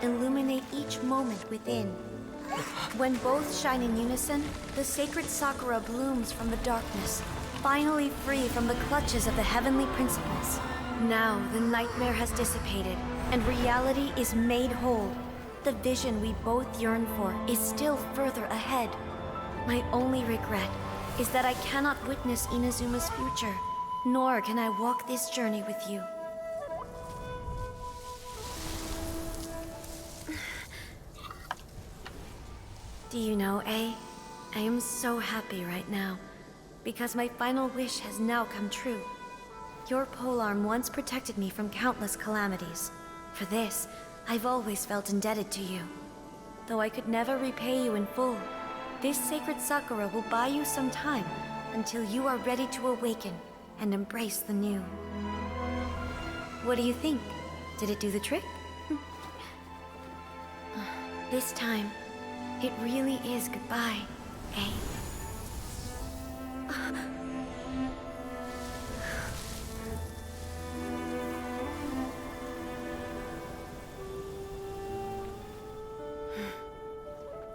illuminate each moment within. When both shine in unison, the sacred Sakura blooms from the darkness, finally free from the clutches of the heavenly principles. Now the nightmare has dissipated, and reality is made whole. The vision we both yearn for is still further ahead. My only regret is that I cannot witness Inazuma's future, nor can I walk this journey with you. Do you know, A? I am so happy right now, because my final wish has now come true. Your polearm once protected me from countless calamities. For this, I've always felt indebted to you. Though I could never repay you in full, this sacred Sakura will buy you some time until you are ready to awaken and embrace the new. What do you think? Did it do the trick? This time, it really is goodbye, eh?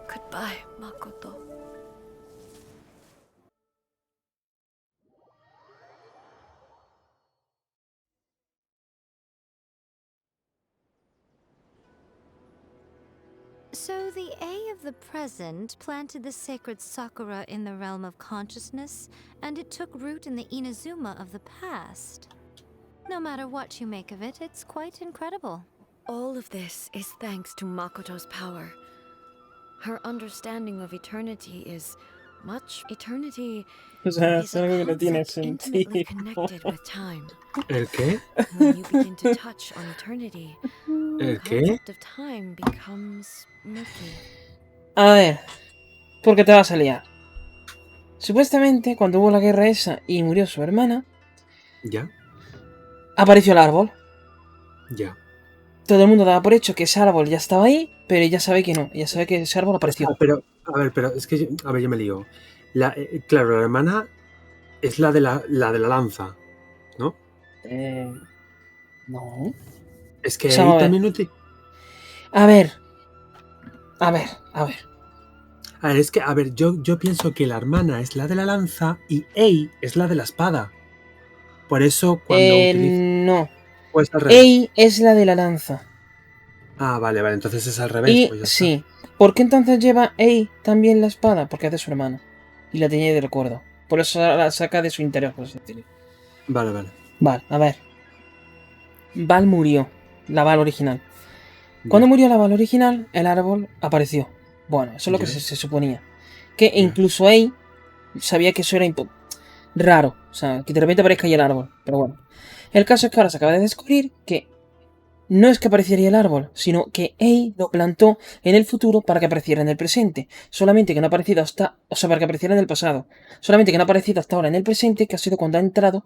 Goodbye, Makoto. So the A of the present planted the sacred Sakura in the realm of consciousness, and it took root in the Inazuma of the past. No matter what you make of it, it's quite incredible. All of this is thanks to Makoto's power. Her understanding of eternity is much. Eternity O sea, is es algo que no a tiene concept intimately sentido. connected with time. ¿El qué? When you begin to touch on eternity, the ¿El qué? concept of time becomes murky. A ver, ¿por qué te vas a liar? Supuestamente, cuando hubo la guerra esa y murió su hermana, Ya, apareció el árbol. ya. Todo el mundo daba por hecho que ese árbol ya estaba ahí, pero ella sabe que no. Ella sabe que ese árbol apareció. Pero, a ver, pero es que, a ver, yo me lío. Claro, la hermana es la de la lanza, ¿no? No. Es que O sea, ahí a ver. también no te... A ver. A ver. A ver, es que, a ver, yo pienso que la hermana es la de la lanza y Ei es la de la espada. Por eso cuando utiliza... No. Pues al revés. Ei es la de la lanza. Ah, vale, entonces es al revés, Y pues ya está. sí. ¿Por qué entonces lleva Ei también la espada? Porque es de su hermano. Y la tenía de recuerdo. Por eso la saca de su interior, por así decirlo. Vale. Vale, a ver. Val murió. La Val original. Cuando Ya, murió la Val original, el árbol apareció. Bueno, eso es lo que ya, se suponía. Que ya. incluso Ei sabía que eso era raro. O sea, que de repente aparezca ahí el árbol. Pero bueno. El caso es que ahora se acaba de descubrir que no es que apareciera el árbol, sino que Ei lo plantó en el futuro para que apareciera en el presente. Solamente que no ha aparecido hasta... O sea, para que apareciera en el pasado. Solamente que no ha aparecido hasta ahora en el presente, que ha sido cuando ha entrado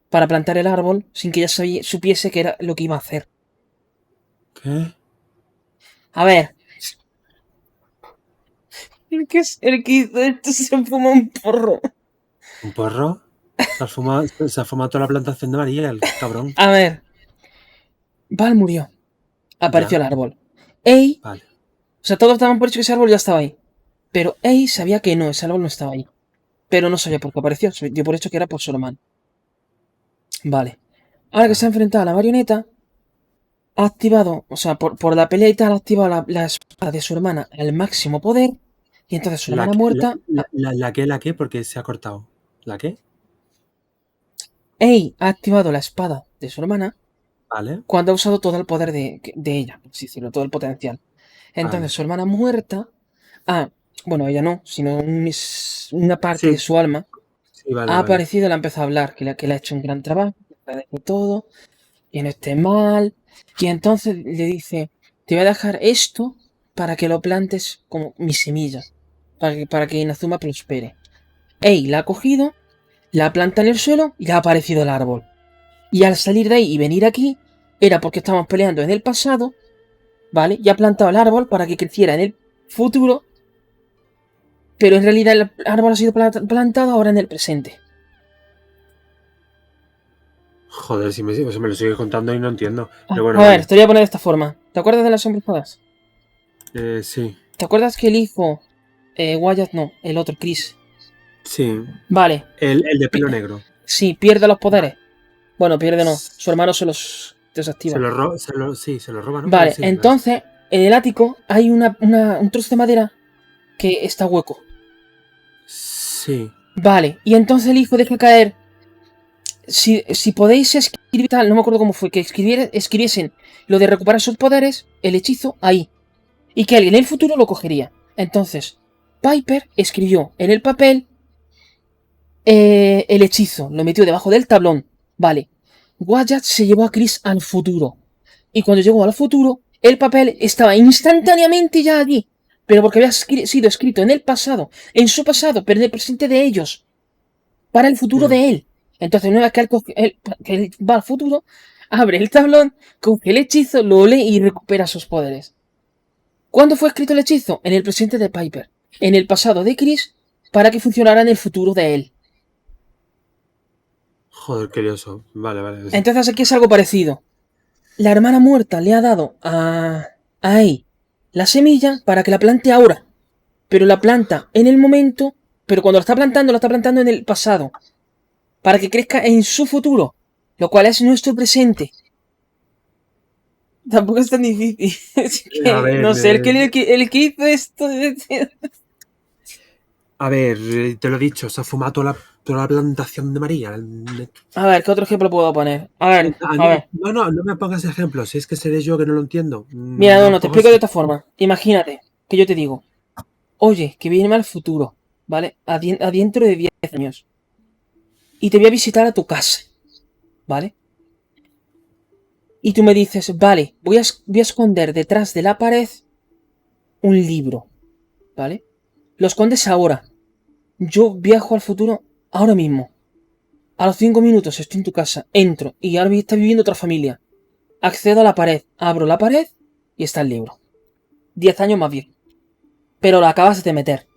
para plantar el árbol sin que ella supiese que era lo que iba a hacer. ¿Qué? A ver. El que hizo esto se fuma un porro. ¿Un porro? Se ha fumado toda la plantación de María, el cabrón. A ver. Val murió. Apareció Ya, el árbol. Ei... vale. O sea, todos daban por hecho que ese árbol ya estaba ahí. Pero Ei sabía que no, ese árbol no estaba ahí. Pero no sabía por qué apareció. Se dio por hecho que era por su hermano. Vale. Ahora que se ha enfrentado a la marioneta, ha activado, o sea, por la pelea y tal, ha activado la espada de su hermana al máximo poder. Y entonces su hermana muerta... ¿La qué? Porque se ha cortado. ¿La qué? Ei ha activado la espada de su hermana Vale, cuando ha usado todo el poder de ella, por así decirlo, todo el potencial. Entonces vale. su hermana muerta... Ah, bueno, ella no, sino una parte de Sí, su alma sí, ha vale. aparecido y le ha empezado a hablar, que le ha hecho un gran trabajo, que agradece todo, que no esté mal. Y entonces le dice, te voy a dejar esto para que lo plantes como mi semilla, para que Inazuma prospere. Ey, la ha cogido, la planta en el suelo y ha aparecido el árbol. Y al salir de ahí y venir aquí, era porque estábamos peleando en el pasado, ¿vale? Y ha plantado el árbol para que creciera en el futuro, pero en realidad el árbol ha sido plantado ahora en el presente. Joder, si me lo sigue contando y no entiendo. Pero A bueno, ver, vale. te voy a poner de esta forma. ¿Te acuerdas de las embrujadas? Sí, ¿Te acuerdas que el hijo, Wyatt no, el otro, Chris? sí. Vale, El de pelo negro. sí, pierde los poderes. Bueno, pierde no, su Se hermano se los desactiva. se lo roba, ¿no? Pero Vale, sí, entonces, en el ático hay un trozo de madera que está hueco. sí. Vale, y entonces el hijo deja caer. Si podéis escribir tal, no me acuerdo cómo fue, que escribiesen lo de recuperar sus poderes, el hechizo, ahí. Y que alguien en el futuro lo cogería. Entonces, Piper escribió en el papel el hechizo, lo metió debajo del tablón. Vale. Wyatt se llevó a Chris al futuro. Y cuando llegó al futuro, el papel estaba instantáneamente ya allí. Pero porque había sido escrito en el pasado, en su pasado, pero en el presente de ellos. Para el futuro de él. Entonces, una vez que él va al futuro, abre el tablón, coge el hechizo, lo lee y recupera sus poderes. ¿Cuándo fue escrito el hechizo? En el presente de Piper. En el pasado de Chris, para que funcionara en el futuro de él. Joder, qué lioso. Vale. Sí. Entonces aquí es algo parecido. La hermana muerta le ha dado a Ei la semilla para que la plante ahora. Pero la planta en el momento, pero cuando la está plantando en el pasado. Para que crezca en su futuro. Lo cual es nuestro presente. Tampoco es tan difícil. Es A que, ver, no sé, el que hizo esto... a ver, te lo he dicho, se ha fumado toda la plantación de María. A ver, ¿qué otro ejemplo puedo poner? A ver. No me pongas ejemplos, si es que seré yo que no lo entiendo. Mira, No no, te cojas... explico de esta forma. Imagínate que yo te digo, oye, que viene al futuro, ¿vale? Adentro de 10 años. Y te voy a visitar a tu casa, ¿vale? Y tú me dices, vale, voy a esconder detrás de la pared un libro, ¿vale? Lo escondes ahora, yo viajo al futuro ahora mismo. A los 5 minutos estoy en tu casa, entro y ahora está viviendo otra familia. Accedo a la pared, abro la pared y está el libro. 10 años más bien. Pero lo acabas de meter.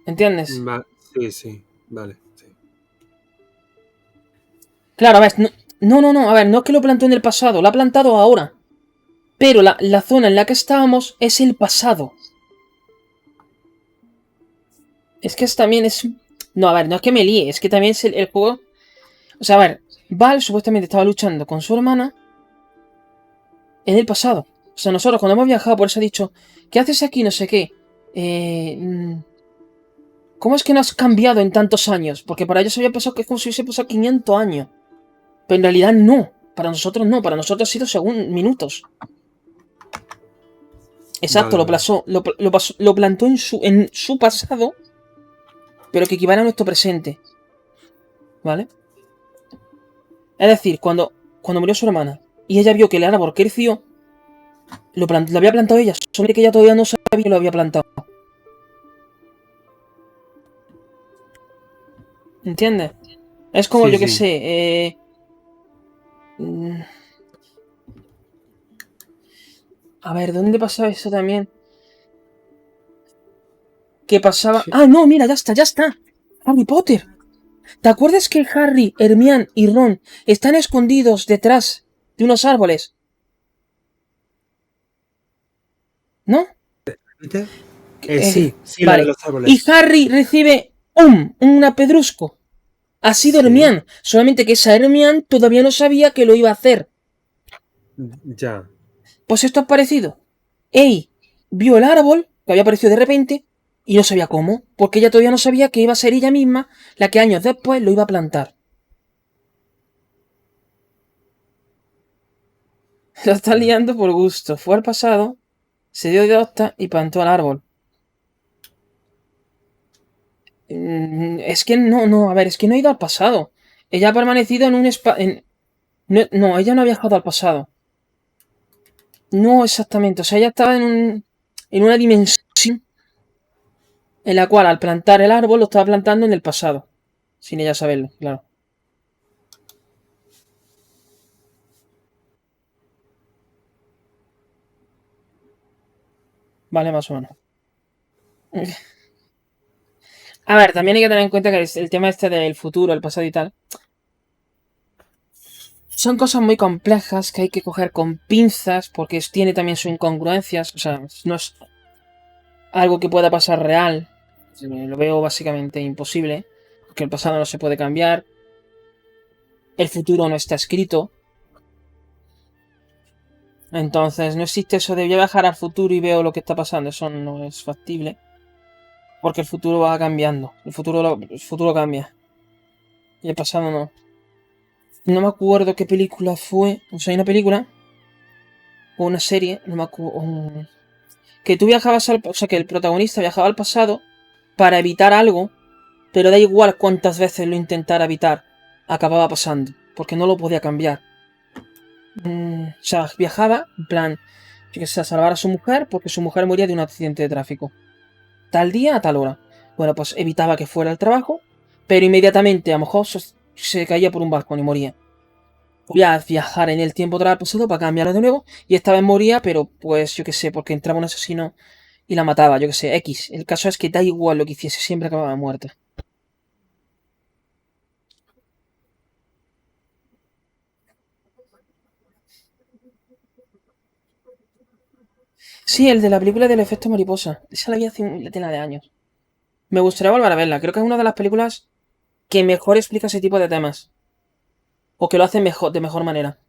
¿Entiendes? Sí, vale. Sí. Claro, a ver, no, a ver, no es que lo plantó en el pasado, lo ha plantado ahora. Pero la zona en la que estábamos es el pasado. Es que también es... No, a ver, no es que me líe, es que también es el juego... O sea, a ver, Val supuestamente estaba luchando con su hermana en el pasado. O sea, nosotros cuando hemos viajado, por eso he dicho, ¿qué haces aquí? No sé qué. ¿Cómo es que no has cambiado en tantos años? Porque para ellos había pasado que es como si hubiese pasado 500 años. Pero en realidad no. Para nosotros no. Para nosotros ha sido según minutos. Exacto, Vale, lo plantó en su pasado, pero que equivale a nuestro presente. ¿Vale? Es decir, cuando murió su hermana y ella vio que el árbol creció, lo había plantado ella, solo que ella todavía no sabía que lo había plantado. ¿Entiendes? Es como, Sí, yo que sí. sé, a ver, ¿dónde pasaba eso también? ¿Qué pasaba? Sí. ¡Ah, no! Mira, ya está! ¡Harry Potter! ¿Te acuerdas que Harry, Hermione y Ron están escondidos detrás de unos árboles? ¿No? Sí, la de Vale. los árboles. Y Harry recibe un pedrusco. Ha sido Sí. Hermione. Solamente que esa Hermione todavía no sabía que lo iba a hacer. Ya. Pues esto es parecido. Ey vio el árbol, que había aparecido de repente, y no sabía cómo, porque ella todavía no sabía que iba a ser ella misma la que años después lo iba a plantar. Lo está liando por gusto. Fue al pasado, se dio de hosta y plantó el árbol. Es que a ver, es que no ha ido al pasado. Ella ha permanecido en un espacio... No, ella no ha viajado al pasado. No exactamente, o sea, ella estaba en una dimensión en la cual al plantar el árbol lo estaba plantando en el pasado. Sin ella saberlo, claro. Vale, más o menos. A ver, también hay que tener en cuenta que el tema este del futuro, el pasado y tal, son cosas muy complejas que hay que coger con pinzas porque tiene también sus incongruencias. O sea, no es algo que pueda pasar real. Lo veo básicamente imposible. Porque el pasado no se puede cambiar. El futuro no está escrito. Entonces no existe eso de voy a viajar al futuro y veo lo que está pasando. Eso no es factible. Porque el futuro va cambiando. El futuro cambia. Y el pasado no. No me acuerdo qué película fue. O sea, hay una película. O una serie. No me acuerdo. Que tú viajabas al... O sea, que el protagonista viajaba al pasado para evitar algo. Pero da igual cuántas veces lo intentara evitar. Acababa pasando. Porque no lo podía cambiar. O sea, viajaba, en plan... Que se salvar a su mujer porque su mujer moría de un accidente de tráfico. Tal día a tal hora. Bueno, pues evitaba que fuera al trabajo, pero inmediatamente a lo mejor se caía por un balcón y moría. Podía viajar en el tiempo otra vez al pasado para cambiarlo de nuevo, y esta vez moría, pero pues yo qué sé, porque entraba un asesino y la mataba, yo qué sé, X. El caso es que da igual lo que hiciese, siempre acababa muerta. Sí, el de la película del efecto mariposa. Esa la vi hace una tela de años. Me gustaría volver a verla. Creo que es una de las películas que mejor explica ese tipo de temas. O que lo hace mejor, de mejor manera.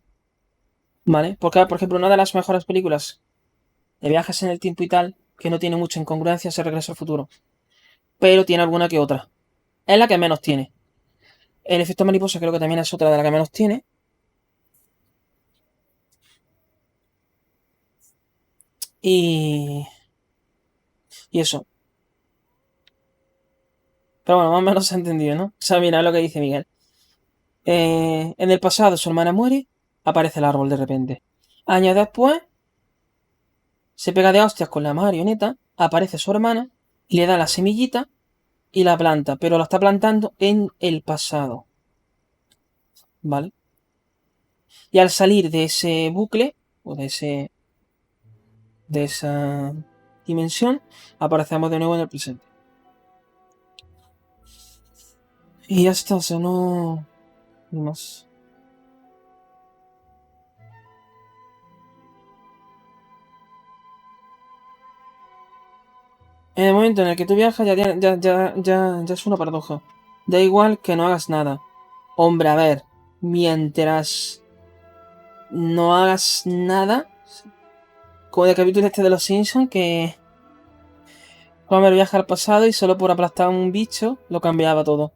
¿Vale? Porque, por ejemplo, una de las mejores películas de viajes en el tiempo y tal, que no tiene mucha incongruencia, es Regreso al Futuro. Pero tiene alguna que otra. Es la que menos tiene. El efecto mariposa creo que también es otra de la que menos tiene. Y... Y eso. Pero bueno, más o menos se ha entendido, ¿no? O sea, mira lo que dice Miguel. En el pasado su hermana muere, aparece el árbol de repente. Años después, se pega de hostias con la marioneta, aparece su hermana y le da la semillita y la planta, pero la está plantando en el pasado. ¿Vale? Y al salir de ese bucle, o de esa dimensión, aparecemos de nuevo en el presente. Y ya está, o sea, no hay más. En el momento en el que tú viajas ya es una paradoja. Da igual que no hagas nada. Hombre, a ver, mientras no hagas nada, como el capítulo este de los Simpsons, que Homer viaja al pasado y solo por aplastar a un bicho lo cambiaba todo.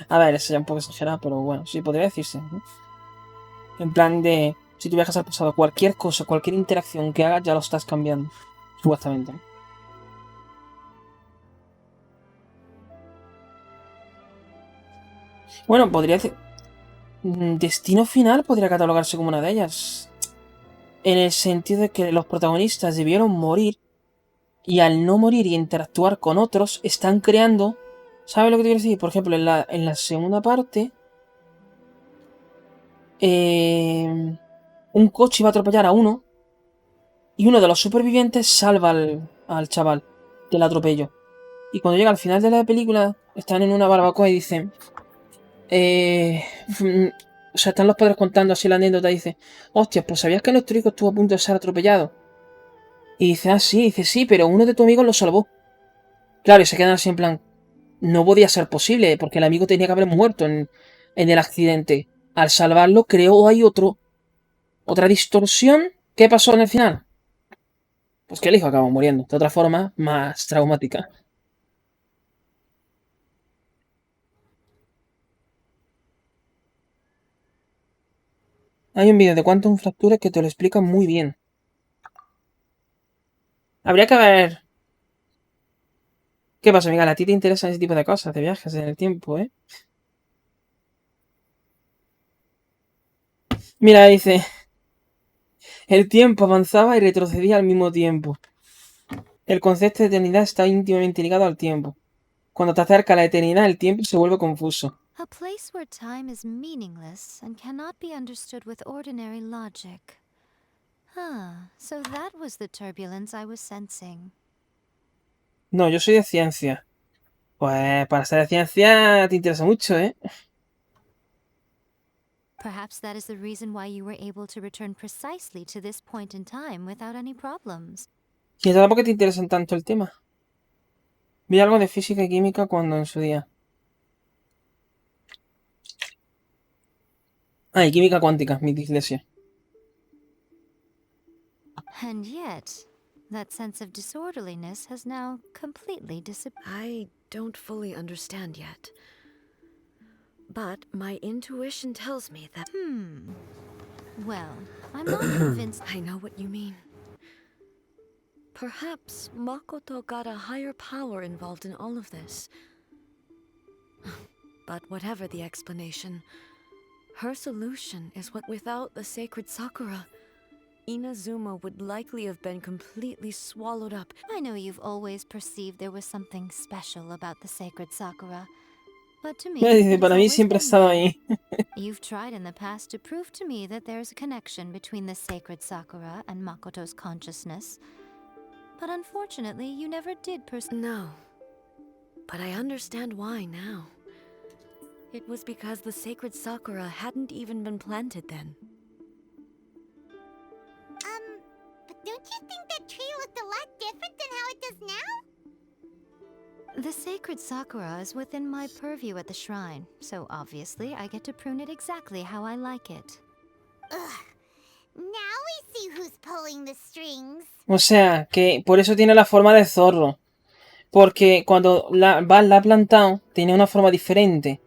A ver, eso ya es un poco exagerado, pero bueno, sí podría decirse, ¿no? En plan de, si tú viajas al pasado, cualquier cosa, cualquier interacción que hagas ya lo estás cambiando, supuestamente, ¿no? Bueno, podría decir... Destino Final podría catalogarse como una de ellas. En el sentido de que los protagonistas debieron morir y al no morir y interactuar con otros, están creando... ¿Sabes lo que te quiero decir? Por ejemplo, en la segunda parte... un coche iba a atropellar a uno y uno de los supervivientes salva al chaval del atropello. Y cuando llega al final de la película, están en una barbacoa y dicen... o sea, están los padres contando así la anécdota y dice, hostia, pues ¿sabías que nuestro hijo estuvo a punto de ser atropellado? Y dice, ah, sí, dice, sí, pero uno de tus amigos lo salvó. Claro, y se quedan así en plan, no podía ser posible, porque el amigo tenía que haber muerto en el accidente. Al salvarlo, creo hay otra distorsión. ¿Qué pasó en el final? Pues que el hijo acabó muriendo, de otra forma más traumática. Hay un vídeo de Quantum Fracture que te lo explica muy bien. Habría que ver... ¿Qué pasa, Miguel? ¿A ti te interesan ese tipo de cosas, de viajes en el tiempo, eh? Mira, dice... El tiempo avanzaba y retrocedía al mismo tiempo. El concepto de eternidad está íntimamente ligado al tiempo. Cuando te acerca la eternidad, el tiempo se vuelve confuso. A place where time is meaningless and cannot be understood with ordinary logic. Ah, so that was the turbulence I was sensing. No, yo soy de ciencia. Pues para ser de ciencia te interesa mucho, ¿eh? Perhaps that is the reason why you were able to return precisely to this point in time without any problems. ¿Y sabes por qué te interesa tanto el tema? Vi algo de física y química cuando en su día. Ah, y química cuántica, mi dislexia. And yet, that sense of disorderliness has now completely disappeared. I don't fully understand yet. But my intuition tells me that... Well, I'm not convinced. I know what you mean. Perhaps Makoto got a higher power involved in all of this. But whatever the explanation, her solution is what without the sacred Sakura, Inazuma would likely have been completely swallowed up. I know you've always perceived there was something special about the sacred Sakura. But to me, Dice, para mí siempre ha estado ahí. You've tried in the past to prove to me that there's a connection between the sacred Sakura and Makoto's consciousness. But unfortunately, you never did No. But I understand why now. It was because the sacred Sakura hadn't even been planted then. But don't you think that tree looked a lot different than how it does now? The sacred Sakura is within my purview at the shrine, so obviously I get to prune it exactly how I like it. Ugh. Now we see who's pulling the strings. O sea, que por eso tiene la forma de zorro. Porque cuando la ha plantado, tiene una forma diferente.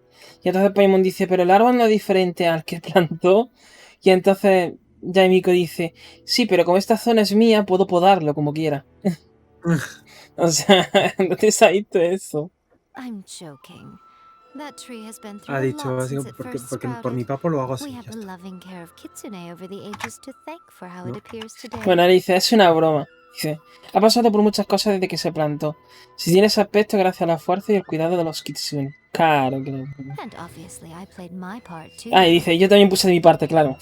Y entonces Paimon dice, pero el árbol no es diferente al que plantó. Y entonces Yaimiko dice, sí, pero como esta zona es mía, puedo podarlo como quiera. O sea, ¿no te has visto eso? I'm joking. That tree has been through Ha a dicho, lot así, since it porque first por mi sprouted. papo lo hago así. We Ya have the está. loving care of Kitsune over the ages to thank for how it ¿No? appears today. Bueno, le dice, es una broma. Dice, ha pasado por muchas cosas desde que se plantó. Si tiene ese aspecto gracias a la fuerza y el cuidado de los kitsune. Claro que lo... And obviously I played my part too. Ah, y dice, yo también puse de mi parte, claro.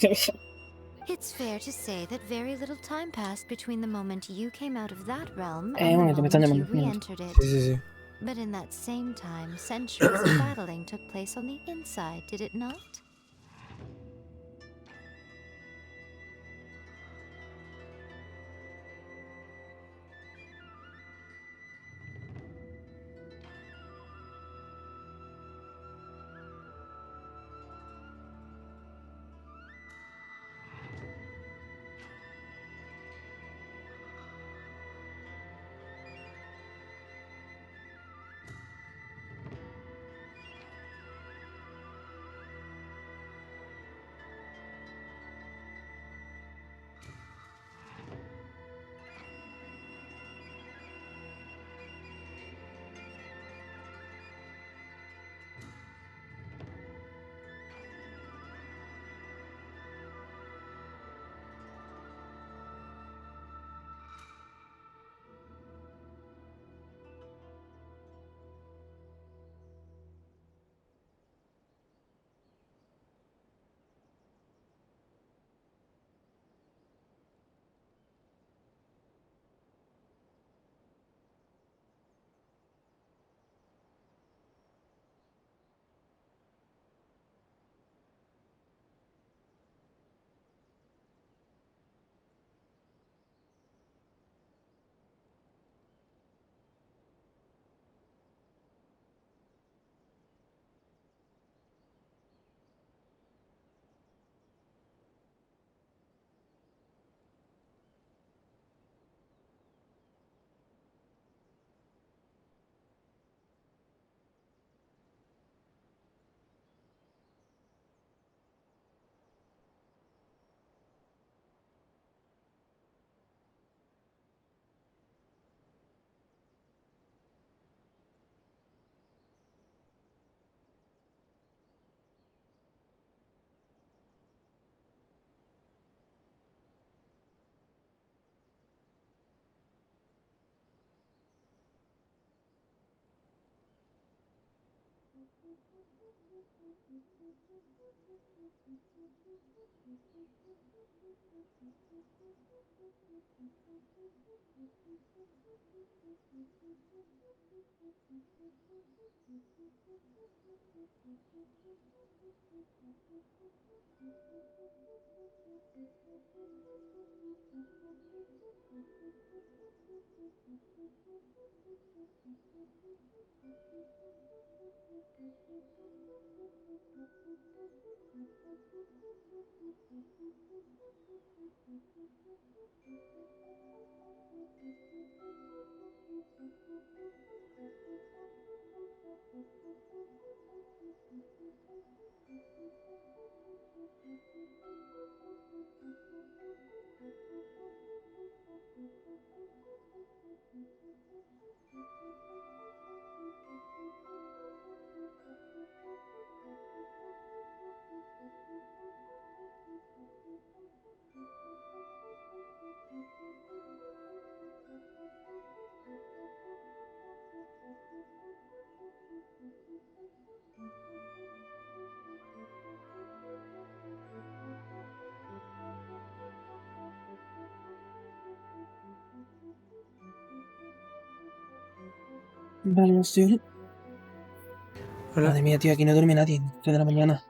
It's fair to say that very little time passed between the moment you came out of that realm and Un the momento, me están moment you llamando. re-entered it. Sí, sí, sí. But in that same time, centuries of battling took place on the inside, did it not? Vale, estoy... Hola. Madre mía, tío, aquí no duerme nadie. 3 de la mañana.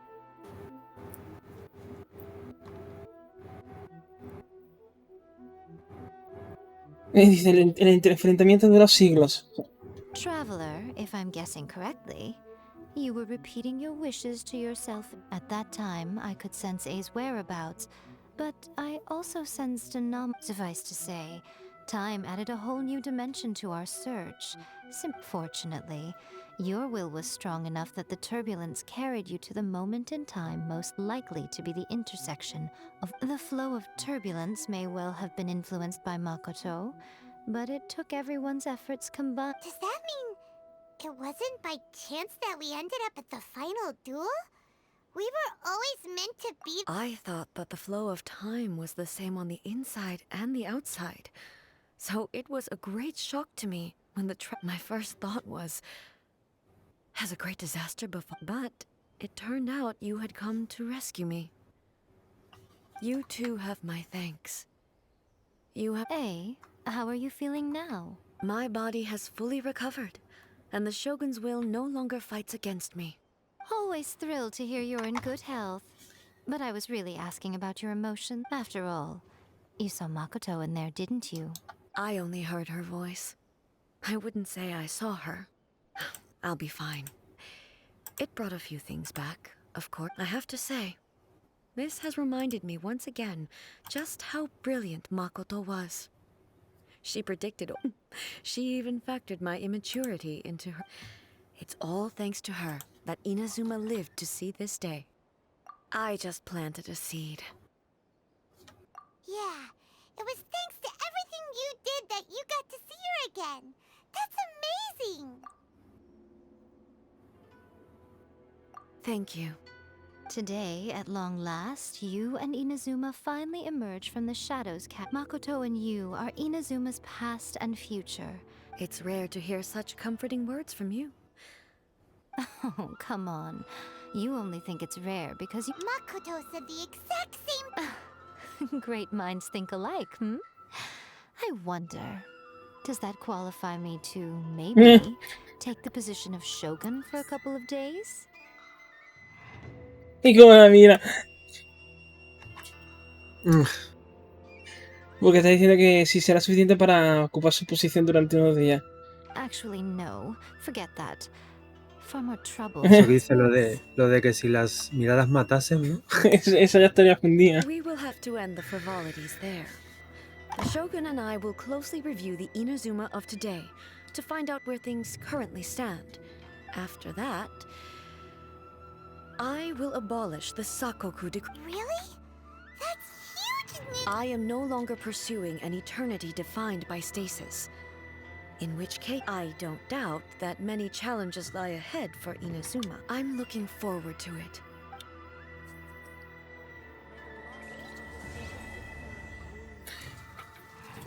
Dice, el enfrentamiento de los siglos. Traveler, if I'm guessing correctly, you were repeating your wishes to yourself. At that time, I could sense A's whereabouts, but I also sensed a Suffice to say, time added a whole new dimension to our search. Fortunately, your will was strong enough that the turbulence carried you to the moment in time most likely to be the intersection of the flow of turbulence may well have been influenced by Makoto, but it took everyone's efforts combined. Does that mean it wasn't by chance that we ended up at the final duel? We were always meant to be... I thought that the flow of time was the same on the inside and the outside. So it was a great shock to me when my first thought was, has a great disaster befallen? But it turned out you had come to rescue me. You too have my thanks. You have... Hey, how are you feeling now? My body has fully recovered, and the Shogun's will no longer fights against me. Always thrilled to hear you're in good health. But I was really asking about your emotion. After all, you saw Makoto in there, didn't you? I only heard her voice. I wouldn't say I saw her. I'll be fine. It brought a few things back, of course. I have to say, this has reminded me once again just how brilliant Makoto was. She predicted... She even factored my immaturity into her... It's all thanks to her that Inazuma lived to see this day. I just planted a seed. Yeah, it was thanks to everything you did that you got to see her again. That's amazing! Thank you. Today, at long last, you and Inazuma finally emerge from the shadows. Makoto and you are Inazuma's past and future. It's rare to hear such comforting words from you. Oh, come on. You only think it's rare because you... Makoto said the exact same... Great minds think alike, hmm? I wonder, does that qualify me to maybe take the position of Shogun for a couple of days? Y como la mira. Porque está diciendo que si será suficiente para ocupar su posición durante unos días. Actually, no. Forget that. Far more trouble. Eso que dice lo de que si las miradas matasen, ¿no? Esa ya estaría fundida. We will have to end the frivolities there. The Shogun and I will closely review the Inazuma of today to find out where things currently stand. After that, I will abolish the Sakoku decree. Really? That's huge news! I am no longer pursuing an eternity defined by stasis. In which case, I don't doubt that many challenges lie ahead for Inazuma. I'm looking forward to it.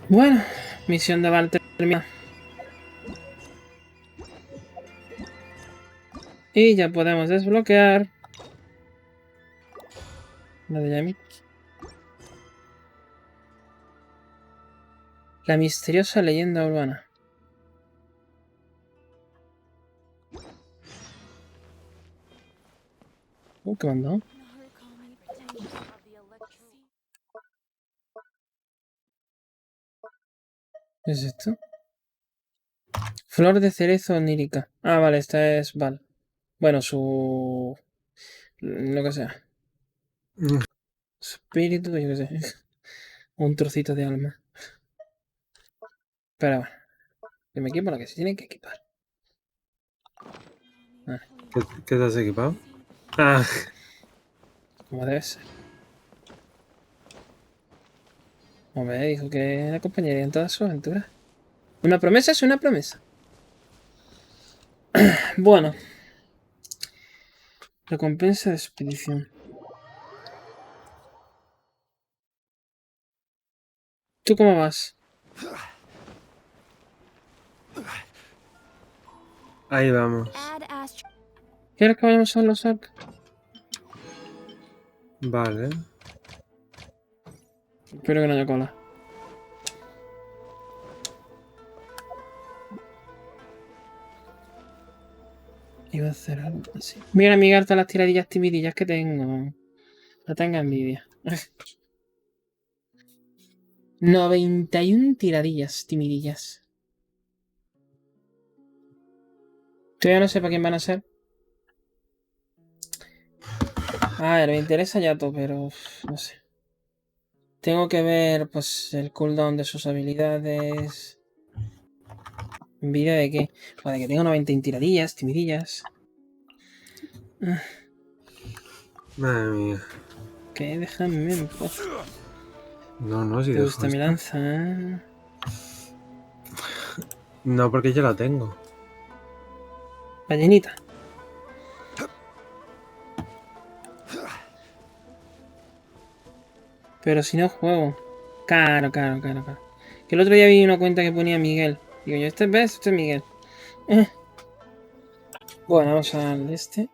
Bueno, misión de Val terminada. Y ya podemos desbloquear la de Yami. La misteriosa leyenda urbana. ¿Qué mandó? ¿Qué es esto? Flor de cerezo onírica. Ah, vale, esta es Val. Bueno, su... lo que sea. Espíritu, yo qué sé. Un trocito de alma. Pero bueno. Que me equipo lo que se tiene que equipar. Vale. ¿Qué te has equipado? Ah. Como debe ser. Hombre, dijo que la acompañaría en todas sus aventuras. Una promesa es una promesa. Bueno. Recompensa de expedición. ¿Tú cómo vas? Ahí vamos. ¿Quieres que vayamos a los arcos? Vale. Espero que no haya cola. Iba a hacer algo así. Voy a mirar todas las tiradillas timidillas que tengo. No tenga envidia. 91 tiradillas timidillas. Todavía no sé para quién van a ser. A ver, me interesa Yato, pero no sé. Tengo que ver pues el cooldown de sus habilidades. ¿Envidia de qué? O de que tengo 90 tiradillas, timidillas. Madre mía. Que déjame en paz. No, si ¿Te gusta mi lanza? No, porque yo la tengo. Ballenita. Pero si no juego. Claro. Que el otro día vi una cuenta que ponía Miguel. Digo yo, ¿este ves? Este es Miguel. Bueno, vamos al este.